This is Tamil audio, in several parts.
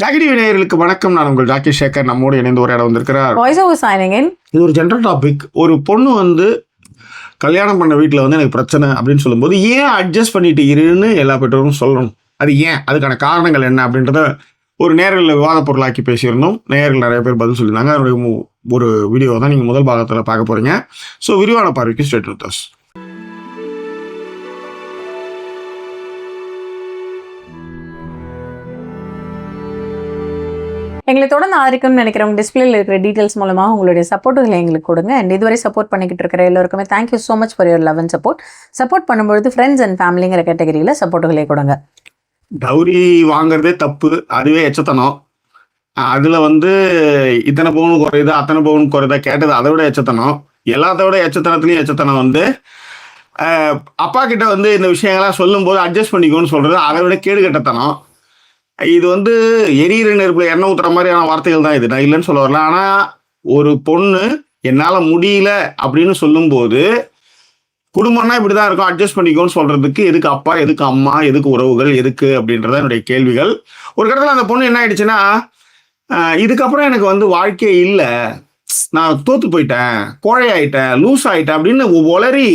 ஜாக்கி நேயர்களுக்கு வணக்கம். நான் உங்கள் ஜாக்கி சேகர். நம்மோடு இணைந்து ஒரு இடம் வந்திருக்கிறார். இது ஒரு ஜென்ரல் டாபிக். ஒரு பொண்ணு வந்து கல்யாணம் பண்ண வீட்டில் வந்து எனக்கு பிரச்சனை அப்படின்னு சொல்லும்போது ஏன் அட்ஜஸ்ட் பண்ணிட்டு இருன்னு எல்லா பெற்றோரும் சொல்லணும். அது ஏன், அதுக்கான காரணங்கள் என்ன அப்படின்றத ஒரு நேர்களில் விவாத பொருளாக்கி பேசியிருந்தோம். நேயர்கள் நிறைய பேர் பதில் சொல்லியிருந்தாங்க. அதனுடைய ஒரு வீடியோ தான் நீங்கள் முதல் பாகத்தில் பார்க்க போகிறீங்க. ஸோ விரிவான பார்வைக்கு ஸ்ட்ரெயிட் வித் அஸ். எங்களை தொடர்ந்து ஆதரிக்கணும்னு நினைக்கிறவங்க டிஸ்பிளேல இருக்கிற டீட்டெயில்ஸ் மூலமாக உங்களுடைய சப்போர்ட்டுகளை எங்களுக்கு கொடுங்க. அண்ட் இதுவரை சப்போர்ட் பண்ணிக்கிட்டு இருக்கிற எல்லாருக்குமே thank you so much for your love and support. Support பண்ணும்பொழுது ஃப்ரெண்ட்ஸ் அண்ட் ஃபேமிலிங்கிற கேட்டகரியில் சப்போர்ட்டுகளை கொடுங்க. டவுரி வாங்குறதே தப்பு, அதுவே எச்சத்தனம். அதில் வந்து இத்தனை பவுன் குறையுதா அத்தனை பவுன் குறையுதா கேட்டது அதை விட எச்சத்தனம். எல்லாத்த விட எச்சத்தனத்துலேயும் எச்சத்தனம் வந்து அப்பா கிட்ட வந்து இந்த விஷயங்கள்லாம் சொல்லும்போது அட்ஜஸ்ட் பண்ணிக்கோன்னு சொல்கிறது அதை விட கேடு கட்டத்தனம். இது வந்து எரியிற நெருப்புல எண்ணெய் ஊத்துற மாதிரியான வார்த்தைகள் தான் இது. நான் இல்லைன்னு சொல்ல வரல. ஆனால் ஒரு பொண்ணு என்னால் முடியல அப்படின்னு சொல்லும்போது குடும்பம்னா இப்படி தான் இருக்கும், அட்ஜஸ்ட் பண்ணிக்கோன்னு சொல்றதுக்கு எதுக்கு அப்பா, எதுக்கு அம்மா, எதுக்கு உறவுகள், எதுக்கு அப்படின்றத என்னுடைய கேள்விகள். ஒரு கட்டத்தில் அந்த பொண்ணு என்ன ஆயிடுச்சுன்னா, இதுக்கப்புறம் எனக்கு வந்து வாழ்க்கையே இல்லை, நான் தோத்து போயிட்டேன், கோழையாயிட்டேன், லூஸ் ஆயிட்டேன் அப்படின்னு உளறி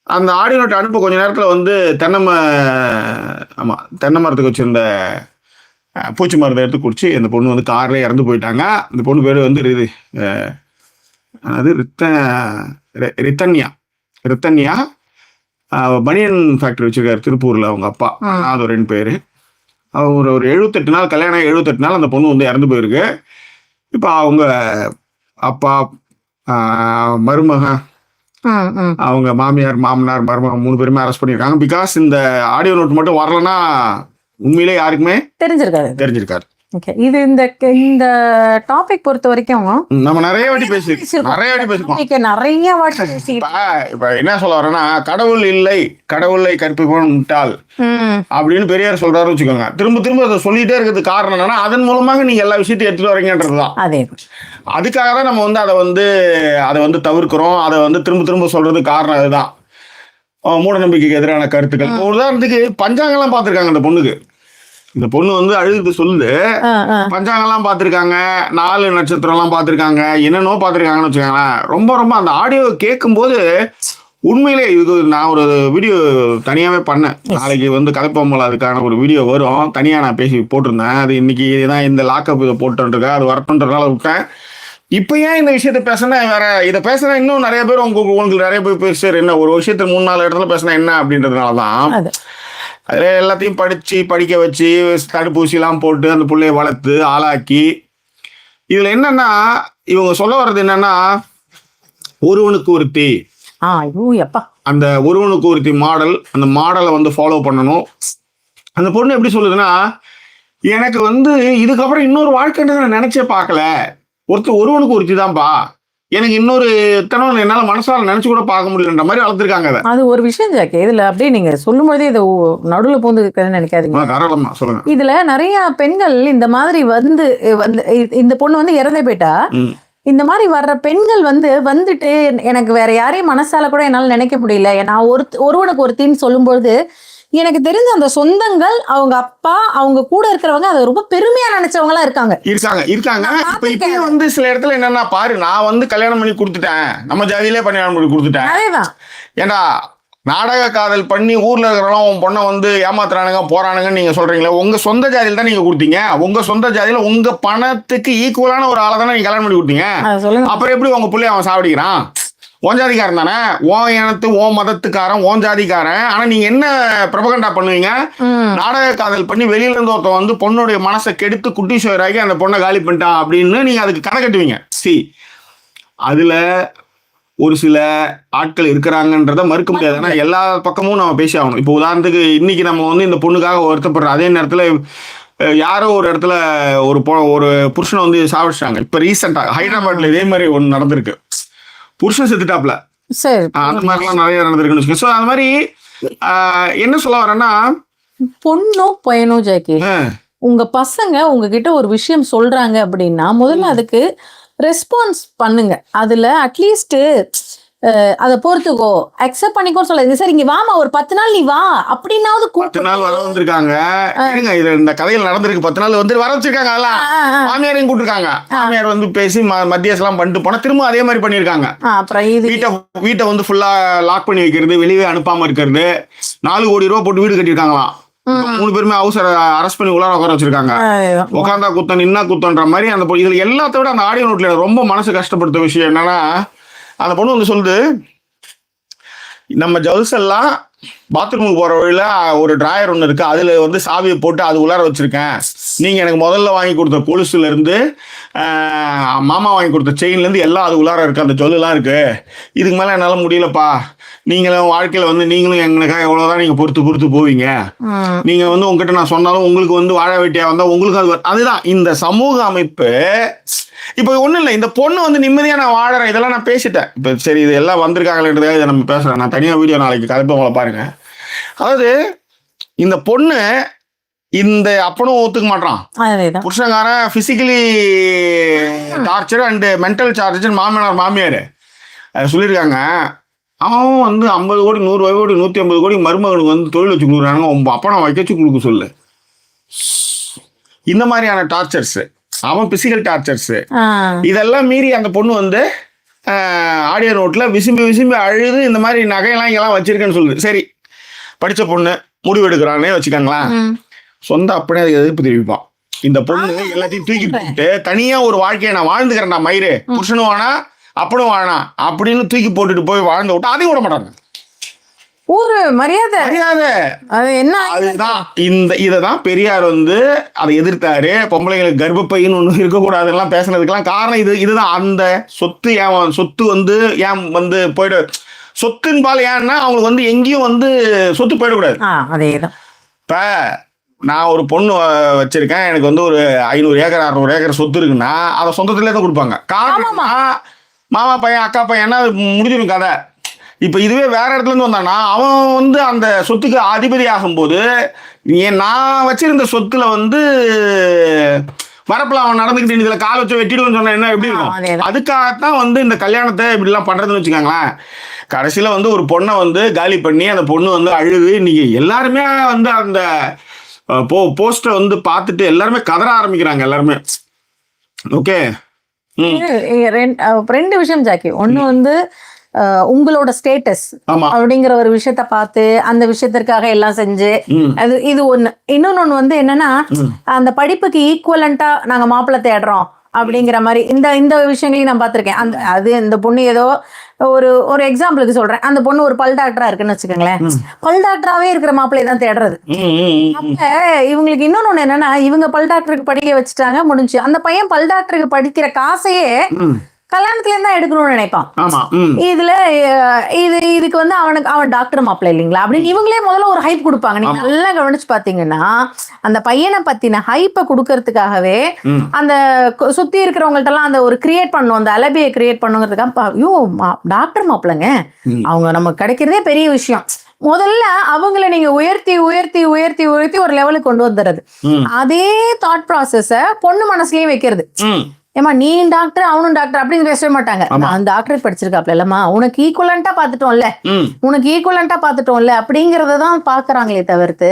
அந்த ஆடியோ நோட் அனுப்ப கொஞ்ச நேரத்தில் வந்து தென்னை மரத்துக்கு வச்சிருந்த பூச்சி மருந்தை எடுத்து குடிச்சு இந்த பொண்ணு வந்து கார்லேயே இறந்து போயிட்டாங்க. இந்த பொண்ணு பேர் வந்து ரித்தன்யா பனியன் ஃபேக்டரி வச்சிருக்காரு திருப்பூரில். அவங்க அப்பா அது ஒரு 2 பேர். அவர் ஒரு 78 நாள் கல்யாணம், 78 நாள் அந்த பொண்ணு வந்து இறந்து போயிருக்கு. இப்போ அவங்க அப்பா, மருமகன், அவங்க மாமியார், மாமனார், மருமகன் 3 பேருமே அரெஸ்ட் பண்ணியிருக்காங்க. பிகாஸ் இந்த ஆடியோ நோட் மட்டும் வரலன்னா உண்மையிலே யாருக்குமே தெரிஞ்சிருக்காரு. இது இந்த டாபிக் பொறுத்த வரைக்கும் நம்ம நிறைய வாட்டி பேசிருக்கோம். இப்ப என்ன சொல்ல வரேன்னா, கடவுள் இல்லை, கடவுளை கற்பிப்பவன் முட்டாள் அப்படின்னு பெரியார் சொல்றாரு வச்சுக்கோங்க. திரும்ப திரும்ப அதை சொல்லிட்டே இருக்கிறது காரணம் என்னன்னா, அதன் மூலமாக நீங்க எல்லா விஷயத்தையும் எடுத்துட்டு வரீங்கன்றதுதான். அதுக்காக தான் நம்ம வந்து அதை வந்து தவிர்க்கிறோம். அதை வந்து திரும்ப திரும்ப சொல்றது காரணம் அதுதான். மூட நம்பிக்கைக்கு எதிரான கருத்துக்கள். உதாரணத்துக்கு பஞ்சாங்கெல்லாம் பார்த்துருக்காங்க. இந்த பொண்ணு வந்து அழுது சொல்லுது, பஞ்சாங்கெல்லாம் பார்த்துருக்காங்க, 4 நட்சத்திரம்லாம் பார்த்துருக்காங்க, என்னென்னோ பார்த்துருக்காங்கன்னு வச்சுக்கோங்களேன். ரொம்ப ரொம்ப அந்த ஆடியோ கேட்கும்போது உண்மையிலே இது நான் ஒரு வீடியோ தனியாகவே பண்ணேன். நாளைக்கு வந்து கதைப்பொம்மல அதுக்கான ஒரு வீடியோ வரும், தனியாக நான் பேசி போட்டிருந்தேன். அது இன்னைக்கு தான் இந்த லாக்அப் இதை போட்டுருக்கேன், அது வரட்டுன்றதுனால விட்டேன். இப்போ ஏன் இந்த விஷயத்த பேசினா, வேற இதை பேசுனா இன்னும் நிறைய பேர் உங்களுக்கு நிறைய பேர் பேசுறாரு. என்ன ஒரு விஷயத்த 3-4 இடத்துல பேசினா என்ன அப்படின்றதுனால தான் அதில் எல்லாத்தையும் படிக்க வச்சு தடுப்பூசிலாம் போட்டு அந்த பிள்ளைய வளர்த்து ஆளாக்கி. இதில் என்னன்னா, இவங்க சொல்ல வர்றது என்னன்னா, ஒருவனுக்கு ஒருத்தி, அந்த ஒருவனுக்கு ஒருத்தி மாடல், அந்த மாடலை வந்து ஃபாலோ பண்ணணும். அந்த பொண்ணு எப்படி சொல்லுதுன்னா, எனக்கு வந்து இதுக்கப்புறம் இன்னொரு வாழ்க்கைன்றதை நான் நினைச்சே பார்க்கல, ஒருவனுக்கு ஒருத்தி தான்ப்பா, எனக்கு இன்னொரு தனம் என்னால் மனசால நினைச்சு கூட பார்க்க முடியலன்ற மாதிரி வளர்த்துருக்காங்க. அது ஒரு விஷயம் ஜாக்கி. இதுல அப்படியே நீங்க சொல்லும் போதே இதை நடுவில் பூந்து நினைக்காதீங்க. தாராளமா சொல்லுங்க. இதுல நிறைய பெண்கள் இந்த மாதிரி வந்து இந்த பொண்ணு வந்து இறந்தே போயிட்டா, இந்த மாதிரி வர்ற பெண்கள் வந்துட்டு எனக்கு வேற யாரையும் மனசால கூட என்னால் நினைக்க முடியல, நான் ஒருவனுக்கு ஒருத்தின்னு சொல்லும்பொழுது எனக்கு தெரிஞ்ச அந்த சொந்தங்கள், அவங்க அப்பா, அவங்க கூட இருக்கிறவங்க அதை ரொம்ப பெருமையா நினைச்சவங்களா இருக்காங்க. இப்ப வந்து சில இடத்துல என்னன்னா பாரு, நான் வந்து கல்யாணம் பண்ணி கொடுத்துட்டேன், நம்ம ஜாதியிலே கல்யாணம் பண்ணி கொடுத்துட்டேன். அதேதான். ஏன்னா நாடக காதல் பண்ணி ஊர்ல இருக்கிறவங்க உன் பொண்ணை வந்து ஏமாத்துறானுங்க போறானுங்கன்னு நீங்க சொல்றீங்களா? உங்க சொந்த ஜாதியில தான் நீங்க கொடுத்தீங்க. உங்க சொந்த ஜாதியில உங்க பணத்துக்கு ஈக்குவலான ஒரு ஆளை தானே நீங்க கல்யாணம் பண்ணி கொடுத்தீங்க. அப்புறம் எப்படி உங்க பிள்ளைய அவன் சாவடிக்கிறான்? ஓன் ஜாதிக்காரன் தானே, ஓன் இனத்து, ஓன் மதத்துக்காரன், ஓன் ஜாதிக்காரன். ஆனா நீங்க என்ன பிரபகண்டா பண்ணுவீங்க? நாடக காதல் பண்ணி வெளியில இருந்து ஒருத்தன் வந்து பொண்ணுடைய மனசை கெடுத்து குட்டி சோராகி அந்த பொண்ணை காலி பண்ணிட்டான் அப்படின்னு நீங்க அதுக்கு கதை கட்டுவீங்க. அதுல ஒரு சில ஆட்கள் இருக்கிறாங்கன்றத மறுக்க முடியாது. ஆனா எல்லா பக்கமும் நம்ம பேசி ஆகணும். இப்போ உதாரணத்துக்கு இன்னைக்கு நம்ம வந்து இந்த பொண்ணுக்காக வருத்தப்படுற அதே நேரத்துல யாரோ ஒரு இடத்துல ஒரு புருஷனை வந்து சாவிச்சிட்டாங்க. இப்ப ரீசெண்டா ஹைதராபாத்ல இதே மாதிரி ஒன்று நடந்திருக்கு. புருஷன் செத்துட்டாப்ல. அந்த மாதிரிலாம் நிறைய நடந்திருக்குன்னு. ஸோ அந்த மாதிரி என்ன சொல்ல வரேன்னா, பொண்ணோ பையனோ ஜாக்கி, உங்க பசங்க உங்ககிட்ட ஒரு விஷயம் சொல்றாங்க அப்படின்னா முதல்ல அதுக்கு ரெஸ்பான்ஸ் பண்ணுங்க. அதுல அட்லீஸ்ட் அதை பொறுத்துக்கோ அக்செப்ட் பண்ணிக்கோ சொல்லாது. சார் இங்க வாமா ஒரு 10 நாள் நீ வா அப்படின்னாவது 10 நாள் வர வந்திருக்காங்க. இது இந்த கதையில் நடந்திருக்கு. 10 நாள் வந்து வர வச்சிருக்காங்க. அதெல்லாம் மாமியாரையும் கூப்பிட்டுருக்காங்க. மாமியார் வந்து பேசி மத்தியாசம் எல்லாம் பண்ணிட்டு போனா திரும்ப அதே மாதிரி பண்ணிருக்காங்க. அப்புறம் இது வீட்டை வந்து ஃபுல்லா லாக் பண்ணி வைக்கிறது, வெளியே அனுப்பாம இருக்கிறது, 4 கோடி ரூபாய் போட்டு வீடு கட்டிருக்காங்களாம். 3 பேருமே அரெஸ்ட் பண்ணி உள்ளார உட்கார வச்சிருக்காங்க. உட்காந்தா குத்தம் நின்னா குத்தன்ற மாதிரி அந்த இதுல எல்லாத்த விட அந்த ஆடியோ நோட்ல ரொம்ப மனசு கஷ்டப்படுத்த விஷயம் என்னன்னா, அந்த பொண்ணு வந்து சொல்லுது, நம்ம ஜவுல்ஸ் எல்லாம் பாத்ரூமுக்கு போற வழியில ஒரு டிராயர் ஒன்று இருக்கு, அதுல வந்து சாவியை போட்டு அது உள்ளார வச்சிருக்கேன். நீங்க எனக்கு முதல்ல வாங்கி கொடுத்த கொலுசுல இருந்து மாமா வாங்கி கொடுத்த செயின்ல இருந்து எல்லாம் அது உள்ளார இருக்கு, அந்த ஜொல்லாம் இருக்கு. இதுக்கு மேல என்னால முடியலப்பா. நீங்களும் வாழ்க்கையில வந்து நீங்களும் எங்களுக்காக எவ்வளவுதான் நீங்க பொறுத்து போவீங்க. நீங்க வந்து உங்ககிட்ட நான் சொன்னாலும் உங்களுக்கு வந்து வாழ வேட்டியா வந்தா உங்களுக்கு அதுதான் இந்த சமூக அமைப்பு. இப்ப ஒண்ணும் இல்லை, இந்த பொண்ணு வந்து நிம்மதியா நான் வாழறேன், இதெல்லாம் நான் பேசிட்டேன். இப்ப சரி இது எல்லாம் வந்திருக்காங்களேன்றதுக்காக இதை நம்ம பேசுறேன். நான் தனியா வீடியோ நாளைக்கு கதைப்பவங்களை பாருங்க. அதாவது இந்த பொண்ணு இந்த அப்பனும் ஒத்துக்க மாட்டான். புருஷங்காரன் physically torture and mental charger மாமியார் சொல்லியிருக்காங்க. அவன் வந்து 50 கோடி 100 கோடி 150 கோடி மருமகனுக்கு வந்து தொழில் வச்சு கொடுக்குறாங்க. உங்க அப்பனை வைக்கச்சு கொடுக்க சொல்லு. இந்த மாதிரியான டார்ச்சர்ஸ், அவன் பிசிக்கல் டார்ச்சர்ஸ், இதெல்லாம் மீறி அந்த பொண்ணு வந்து ஆடியோ நோட்ல விசும்பி அழுது இந்த மாதிரி நகையெல்லாம் இங்கெல்லாம் வச்சிருக்கேன்னு சொல்லுது. சரி, படிச்ச பொண்ணு முடிவு எடுக்கிறானே வச்சுக்காங்களா, சொந்த அப்படியே அதுக்கு எதிர்ப்பு தெரிவிப்பான். இந்த பொண்ணு எல்லாத்தையும் தூக்கி போட்டு தனியா ஒரு வாழ்க்கையை நான் வாழ்ந்துக்கிறேன்டா மயிறு, புருஷனும் வானா அப்பனும் வானா அப்படின்னு தூக்கி போட்டுட்டு போய் வாழ்ந்து விட்டா அதையும் விட மாட்டாங்க. ஒரு மரியாதை அது என்ன அதுதான் இததான் பெரியார் வந்து அதை எதிர்த்தாரு. பொம்பளைங்களுக்கு கர்ப்பப்பைன்னு ஒண்ணு இருக்கக்கூடாதுலாம் பேசுனதுக்கெல்லாம் காரணம் இதுதான். அந்த சொத்து வந்து ஏன் வந்து போயிடு, சொத்துன்னு பால் ஏன்னா அவங்களுக்கு வந்து எங்கேயும் வந்து சொத்து போயிடக்கூடாது. அதேதான். இப்ப நான் ஒரு பொண்ணு வச்சிருக்கேன், எனக்கு வந்து ஒரு 500 ஏக்கர் 600 ஏக்கர் சொத்து இருக்குன்னா அதை சொந்தத்திலே தான் கொடுப்பாங்க. காரணமா மாமா பையன் அக்கா பையன்னா அது முடிஞ்சிடும் கதை. இப்போ இதுவே வேற இடத்துல இருந்து வந்தானா அவன் வந்து அந்த சொத்துக்கு அதிபதி ஆகும்போது நான் வச்சிருந்த சொத்துல வந்து வரப்பில் அவன் நடந்துக்கிட்டு இதுல கால் வச்சு வெட்டிடுவேன்னு சொன்னா என்ன எப்படி இருக்கும்? அதுக்காகத்தான் வந்து இந்த கல்யாணத்தை இப்படிலாம் பண்றதுன்னு வச்சுக்காங்களேன். கடைசியில வந்து ஒரு பொண்ணை வந்து காலி பண்ணி அந்த பொண்ணு வந்து அழுது இன்னைக்கு எல்லாருமே வந்து அந்த போஸ்டரை வந்து பார்த்துட்டு எல்லாருமே கதற ஆரம்பிக்கிறாங்க எல்லாருமே. ஓகே, 2 விஷயம் ஜாக்கி. ஒண்ணு வந்து உங்களோட ஸ்டேட்டஸ் அப்படிங்கிற ஒரு விஷயத்த பார்த்து அந்த விஷயத்திற்காக எல்லாம் செஞ்சு அது இது ஒண்ணு. இன்னொன்னு வந்து என்னன்னா, அந்த படிப்புக்கு ஈக்குவலண்டா நாங்க மாப்பிள்ளை தேடுறோம் அப்படிங்கிற மாதிரி இந்த விஷயங்களையும் நான் பார்த்திருக்கேன். அது இந்த பொண்ணு ஏதோ ஒரு எக்ஸாம்பிளுக்கு சொல்றேன், அந்த பொண்ணு ஒரு பல் டாக்டரா இருக்குன்னு வச்சுக்கோங்களேன், பல் டாக்டராவே இருக்கிற மாப்பிள்ளையை தான் தேடுறது. அப்ப இவங்களுக்கு இன்னொன்னு என்னன்னா, இவங்க பல் டாக்டருக்கு படிக்க வச்சுட்டாங்க, முடிஞ்சு. அந்த பையன் பல் டாக்டருக்கு படிக்கிற காசையே கல்யாணத்துல இருந்தா எடுக்கணும்னு நினைப்பான். இதுக்கு வந்து அவன் டாக்டர் மாப்பிள்ளை இல்லைங்களா அப்படின்னு இவங்களே முதல்ல ஒரு ஹைப் கொடுப்பாங்க. நீங்க நல்லா கவனிச்சு பாத்தீங்கன்னா அந்த பையனை பத்தின ஹைப்பை கொடுக்கறதுக்காகவே அந்த சுத்தி இருக்கிறவங்கள்ட்ட எல்லாம் அந்த ஒரு கிரியேட் பண்ணும், அந்த அலபியை கிரியேட் பண்ணுங்கிறதுக்காக, ஐயோ டாக்டர் மாப்பிள்ளைங்க அவங்க நமக்கு கிடைக்கிறதே பெரிய விஷயம். முதல்ல அவங்கள நீங்க உயர்த்தி உயர்த்தி உயர்த்தி உயர்த்தி ஒரு லெவலுக்கு கொண்டு வந்துடுறது. அதே தாட் ப்ராசஸ பொண்ணு மனசுலயும் வைக்கிறது. ஏமா நீ டாக்டர் அவனும் டாக்டர் அப்படின்னு பேசவே மாட்டாங்க. நான் டாக்டரேட் படிச்சிருக்காப்ல இல்லம்மா, உனக்கு ஈக்குவலண்டா பாத்துட்டோம்ல அப்படிங்கறதான் பாக்குறாங்களே தவிர்த்து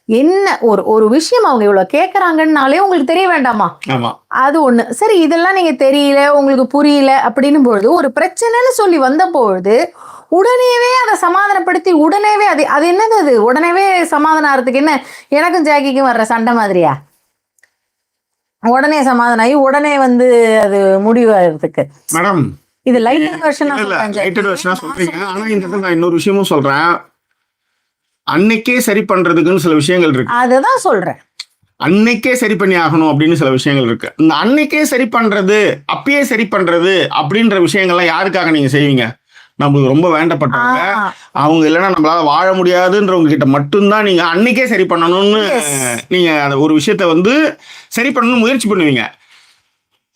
என்ன ஒரு விஷயம் அவங்க இவ்வளவு கேக்குறாங்கன்னாலே உங்களுக்கு தெரிய வேண்டாமா? அது ஒண்ணு. சரி, இதெல்லாம் நீங்க தெரியல, உங்களுக்கு புரியல அப்படின்னும் பொழுது ஒரு பிரச்சனைன்னு சொல்லி வந்த பொழுது உடனேவே அதை சமாதானப்படுத்தி உடனேவே அது என்னது, அது உடனேவே சமாதானம் ஆகிறதுக்கு என்ன எனக்கும் ஜாக்கிக்கும் வர்ற சண்டை மாதிரியா? உடனே சமாதானம் ஆகி உடனே வந்து அது முடிவாகிறதுக்கு மேடம் இது லைட்டட் வெர்ஷனா சொல்றீங்க. ஆனா இந்த இடத்துல நான் இன்னொரு விஷயமும் சொல்றேன். அன்னைக்கே சரி பண்றதுக்குன்னு சில விஷயங்கள் இருக்கு. அதுதான் சொல்றேன், அன்னைக்கே சரி பண்ணி ஆகணும் அப்படின்னு சில விஷயங்கள் இருக்கு. இந்த அன்னைக்கே சரி பண்றது, அப்பயே சரி பண்றது அப்படின்ற விஷயங்கள்லாம் யாருக்காக நீங்க செய்வீங்க? நம்மளுக்கு ரொம்ப வேண்டப்பட்டவங்க, அவங்க இல்லைன்னா நம்மளால வாழ முடியாதுன்றவங்க கிட்ட மட்டும்தான் நீங்க அன்னைக்கே சரி பண்ணணும்னு நீங்க அந்த ஒரு விஷயத்த வந்து சரி பண்ணணும்னு முயற்சி பண்ணுவீங்க.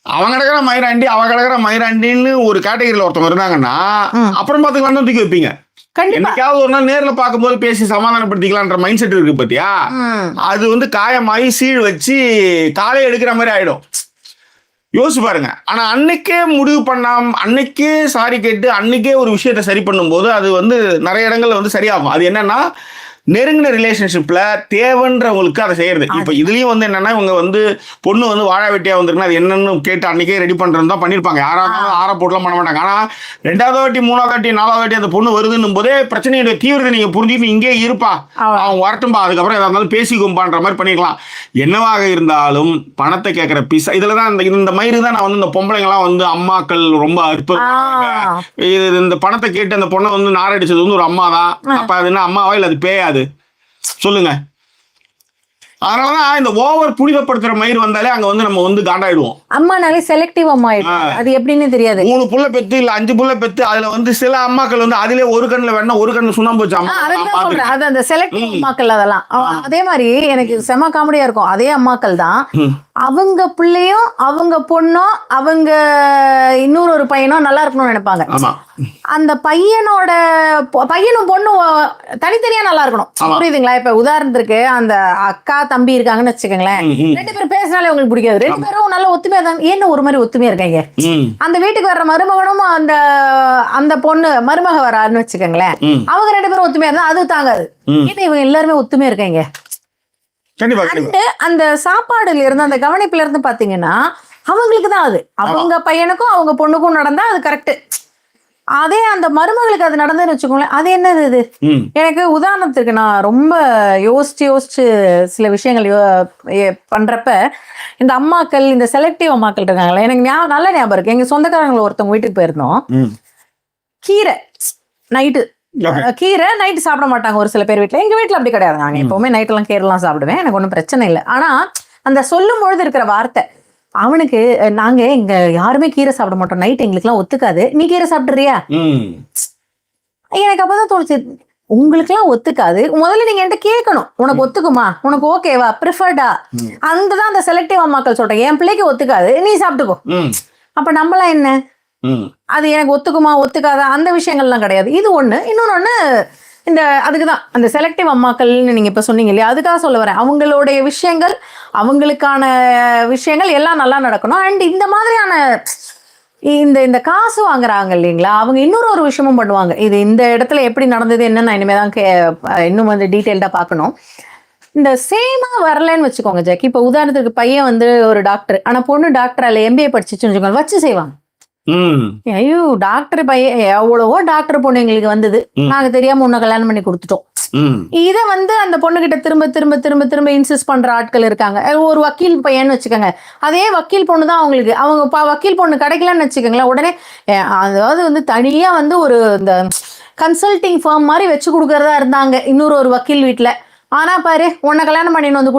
அவங்க கிடக்குற மயிராண்டி அவ கிடக்குற மயிராண்டின்னு ஒரு கேட்டகரியில ஒருத்தவங்க இருந்தாங்கன்னா அப்புறம் பார்த்துக்கலாம் தூக்கி வைப்பீங்க. என்னைக்காவது ஒரு நாள் நேர்ல பார்க்கும்போது பேசி சமாதானப்படுத்திக்கலான்ற மைண்ட் செட் இருக்கு பாத்தியா, அது வந்து காயமாயி சீழ் வச்சு காலையை எடுக்கிற மாதிரி ஆயிடும். யோசிச்சு பாருங்க. ஆனா அன்னைக்கே முடிவு பண்ணாம, அன்னைக்கே சாரி கேட்டு, அன்னைக்கே ஒரு விஷயத்த சரி பண்ணும்போது அது வந்து நிறைய இடங்கள்ல வந்து சரியாகும். அது என்னன்னா, நெருங்கின ரிலேஷன்ஷிப்ல தேவைன்றவங்களுக்கு அதை செய்யறது. இப்ப இதுலயும் வந்து என்னன்னா, இவங்க வந்து பொண்ணு வந்து வாழ வெட்டியா வந்திருக்குன்னா அது என்னன்னு கேட்டு அன்னைக்கே ரெடி பண்றது தான் பண்ணிருப்பாங்க. யாராவது ஆற போட்டுலாம் பண்ண மாட்டாங்க. ஆனா 2வது வாட்டி 3வது வாட்டி 4வது வாட்டி அந்த பொண்ணு வருதுன்னும் போதே பிரச்சனையுடைய தீவிரத்தை நீங்க புரிஞ்சுட்டு இங்கே இருப்பா, அவன் வரட்டும்பா, அதுக்கப்புறம் எதா இருந்தாலும் பேசிக்கும்பான்ற மாதிரி பண்ணிக்கலாம். என்னவாக இருந்தாலும் பணத்தை கேட்கிற பிசா இதுலதான் இந்த மயிறு தான் நான் வந்து இந்த பொம்பளைங்கலாம் வந்து அம்மாக்கள் ரொம்ப அற்புதம். இந்த பணத்தை கேட்டு அந்த பொண்ணை வந்து நாரடிச்சது வந்து ஒரு அம்மா தான். அப்ப அது என்ன அம்மாவா இல்ல அது பேயாது சொல்லுங்க. அதனாலதான் இந்த ஓவர் புனிதப்படுத்துற மயிர் வந்தாலே அங்க வந்து நம்ம வந்து காண்டாயிடுவோம். அம்மானாலே செலக்டிவ் அம்மா ஆயிடும். அது எப்படின்னு தெரியாது. 3 புள்ள பெத்து இல்ல 5 புள்ள பெத்து அதுல வந்து சில அம்மாக்கள் வந்து அதிலே ஒரு கண்ணுல வேணா ஒரு கண்ணு சுண்ணாம்பு வச்சு அம்மா. அது அந்த செலக்டிவ் அம்மாக்கள். அதெல்லாம் அதே மாதிரி எனக்கு செம காமெடியா இருக்கும். அதே அம்மாக்கள் தான் அவங்க பிள்ளையும் அவங்க பொண்ணும் அவங்க இன்னொரு ஒரு பையனும் நல்லா இருக்கணும்னு நினைப்பாங்க. அந்த பையனும் பொண்ணும் தனித்தனியா நல்லா இருக்கணும். புரியுதுங்களா? இப்ப உதாரணத்துக்கு அந்த அக்கா தம்பி இருக்காங்கன்னு வச்சுக்கோங்களேன். 2 பேரும் பேசினாலே உங்களுக்கு பிடிக்காது. 2 பேரும் நல்ல ஒத்துமையா தான் ஏன்னு ஒரு மாதிரி ஒத்துமையா இருக்காங்க. அந்த வீட்டுக்கு வர்ற மருமகனும் அந்த பொண்ணு மருமக வரான்னு வச்சுக்கோங்களேன். அவங்க 2 பேரும் ஒத்துமையா இருந்தா அது தாங்காது. இவங்க எல்லாருமே ஒத்துமையா இருக்காங்க. அந்த சாப்பாடுல இருந்து அந்த கவனிப்புல இருந்து பாத்தீங்கன்னா அவங்களுக்கு தான் அது. அவங்க பையனுக்கும் அவங்க பொண்ணுக்கும் நடந்தா அது கரெக்ட். அதே அந்த மருமகளுக்கு அது நடந்ததுன்னு வச்சுக்கோங்களேன், அது என்னது இது? எனக்கு உதாரணத்துக்கு நான் ரொம்ப யோசிச்சு சில விஷயங்கள் பண்றப்ப இந்த அம்மாக்கள், இந்த செலக்டிவ் அம்மாக்கள் இருக்காங்களே, எனக்கு நல்ல ஞாபகம் இருக்கு. எங்க சொந்தக்காரங்களை ஒருத்தவங்க வீட்டுக்கு போயிருந்தோம். கீரை நைட்டு சாப்பிட மாட்டாங்க ஒரு சில பேர் வீட்டுல. எங்க வீட்டுல அப்படி கிடையாது. நாங்க எப்பவுமே நைட் எல்லாம் கீரை எல்லாம் சாப்பிடுவேன். எனக்கு ஒன்றும் பிரச்சனை இல்லை. ஆனா அந்த சொல்லும் பொழுது இருக்கிற வார்த்தை, அவனுக்கு நாங்க இங்க யாருமே கீரை சாப்பிட மாட்டோம், நைட் எங்களுக்கு எல்லாம் ஒத்துக்காது, நீ கீரை சாப்பிடுறியா? எனக்கு அப்பதான் தோணுச்சு, உங்களுக்கு எல்லாம் ஒத்துக்காது, முதல்ல நீங்க என்கிட்ட கேட்கணும், உனக்கு ஒத்துக்குமா, உனக்கு ஓகேவா, ப்ரிஃபர்டா. அங்கதான் அந்த செலக்டிவ் அம்மாக்கள் சொல்றேன், என் பிள்ளைக்கு ஒத்துக்காது, நீ சாப்பிட்டுக்கோ. அப்ப நம்மளாம் என்ன, அது எனக்கு ஒத்துக்குமா ஒத்துக்காதா அந்த விஷயங்கள்லாம் கிடையாது. இது ஒண்ணு. இன்னொன்னு இந்த அதுக்குதான் அந்த செலக்டிவ் அம்மாக்கள்னு நீங்க இப்ப சொன்னீங்க இல்லையா, அதுக்காக சொல்ல வரேன். அவங்களுடைய விஷயங்கள், அவங்களுக்கான விஷயங்கள் எல்லாம் நல்லா நடக்கணும். அண்ட் இந்த மாதிரியான இந்த காசு வாங்குறாங்க இல்லைங்களா, அவங்க இன்னொரு விஷயமும் பண்ணுவாங்க. இது இந்த இடத்துல எப்படி நடந்தது என்னன்னு இனிமேதான் இன்னும் வந்து டீட்டெயில்டா பார்க்கணும். இந்த சேமா வரலன்னு வச்சுக்கோங்க ஜாக்கி. இப்ப உதாரணத்துக்கு பையன் வந்து ஒரு டாக்டர், ஆனா பொண்ணு டாக்டர் அல்ல MBA படிச்சுன்னு வச்சுக்கோங்க, வச்சு செய்வாங்க. ஐயோ டாக்டர் பையன், எவ்வளவோ டாக்டர் பொண்ணு எங்களுக்கு வந்தது, நாங்க தெரியாம உன்னை கல்யாணம் பண்ணி கொடுத்துட்டோம். இத வந்து அந்த பொண்ணு கிட்ட திரும்ப திரும்ப திரும்ப திரும்ப இன்சிஸ்ட் பண்ற ஆட்கள் இருக்காங்க. ஒரு வக்கீல் பையன்னு வச்சுக்கோங்க, அதே வக்கீல் பொண்ணு தான் அவங்களுக்கு, அவங்க வக்கீல் பொண்ணு கிடைக்கலன்னு வச்சுக்கோங்களேன், உடனே அதாவது வந்து தனியா வந்து ஒரு இந்த கன்சல்டிங் ஃபார்ம் மாதிரி வச்சு கொடுக்கறதா இருந்தாங்க இன்னொரு ஒரு வக்கீல் வீட்டுல. ஆனா பாரு, உன்னை கல்யாணம் பண்ணி வந்து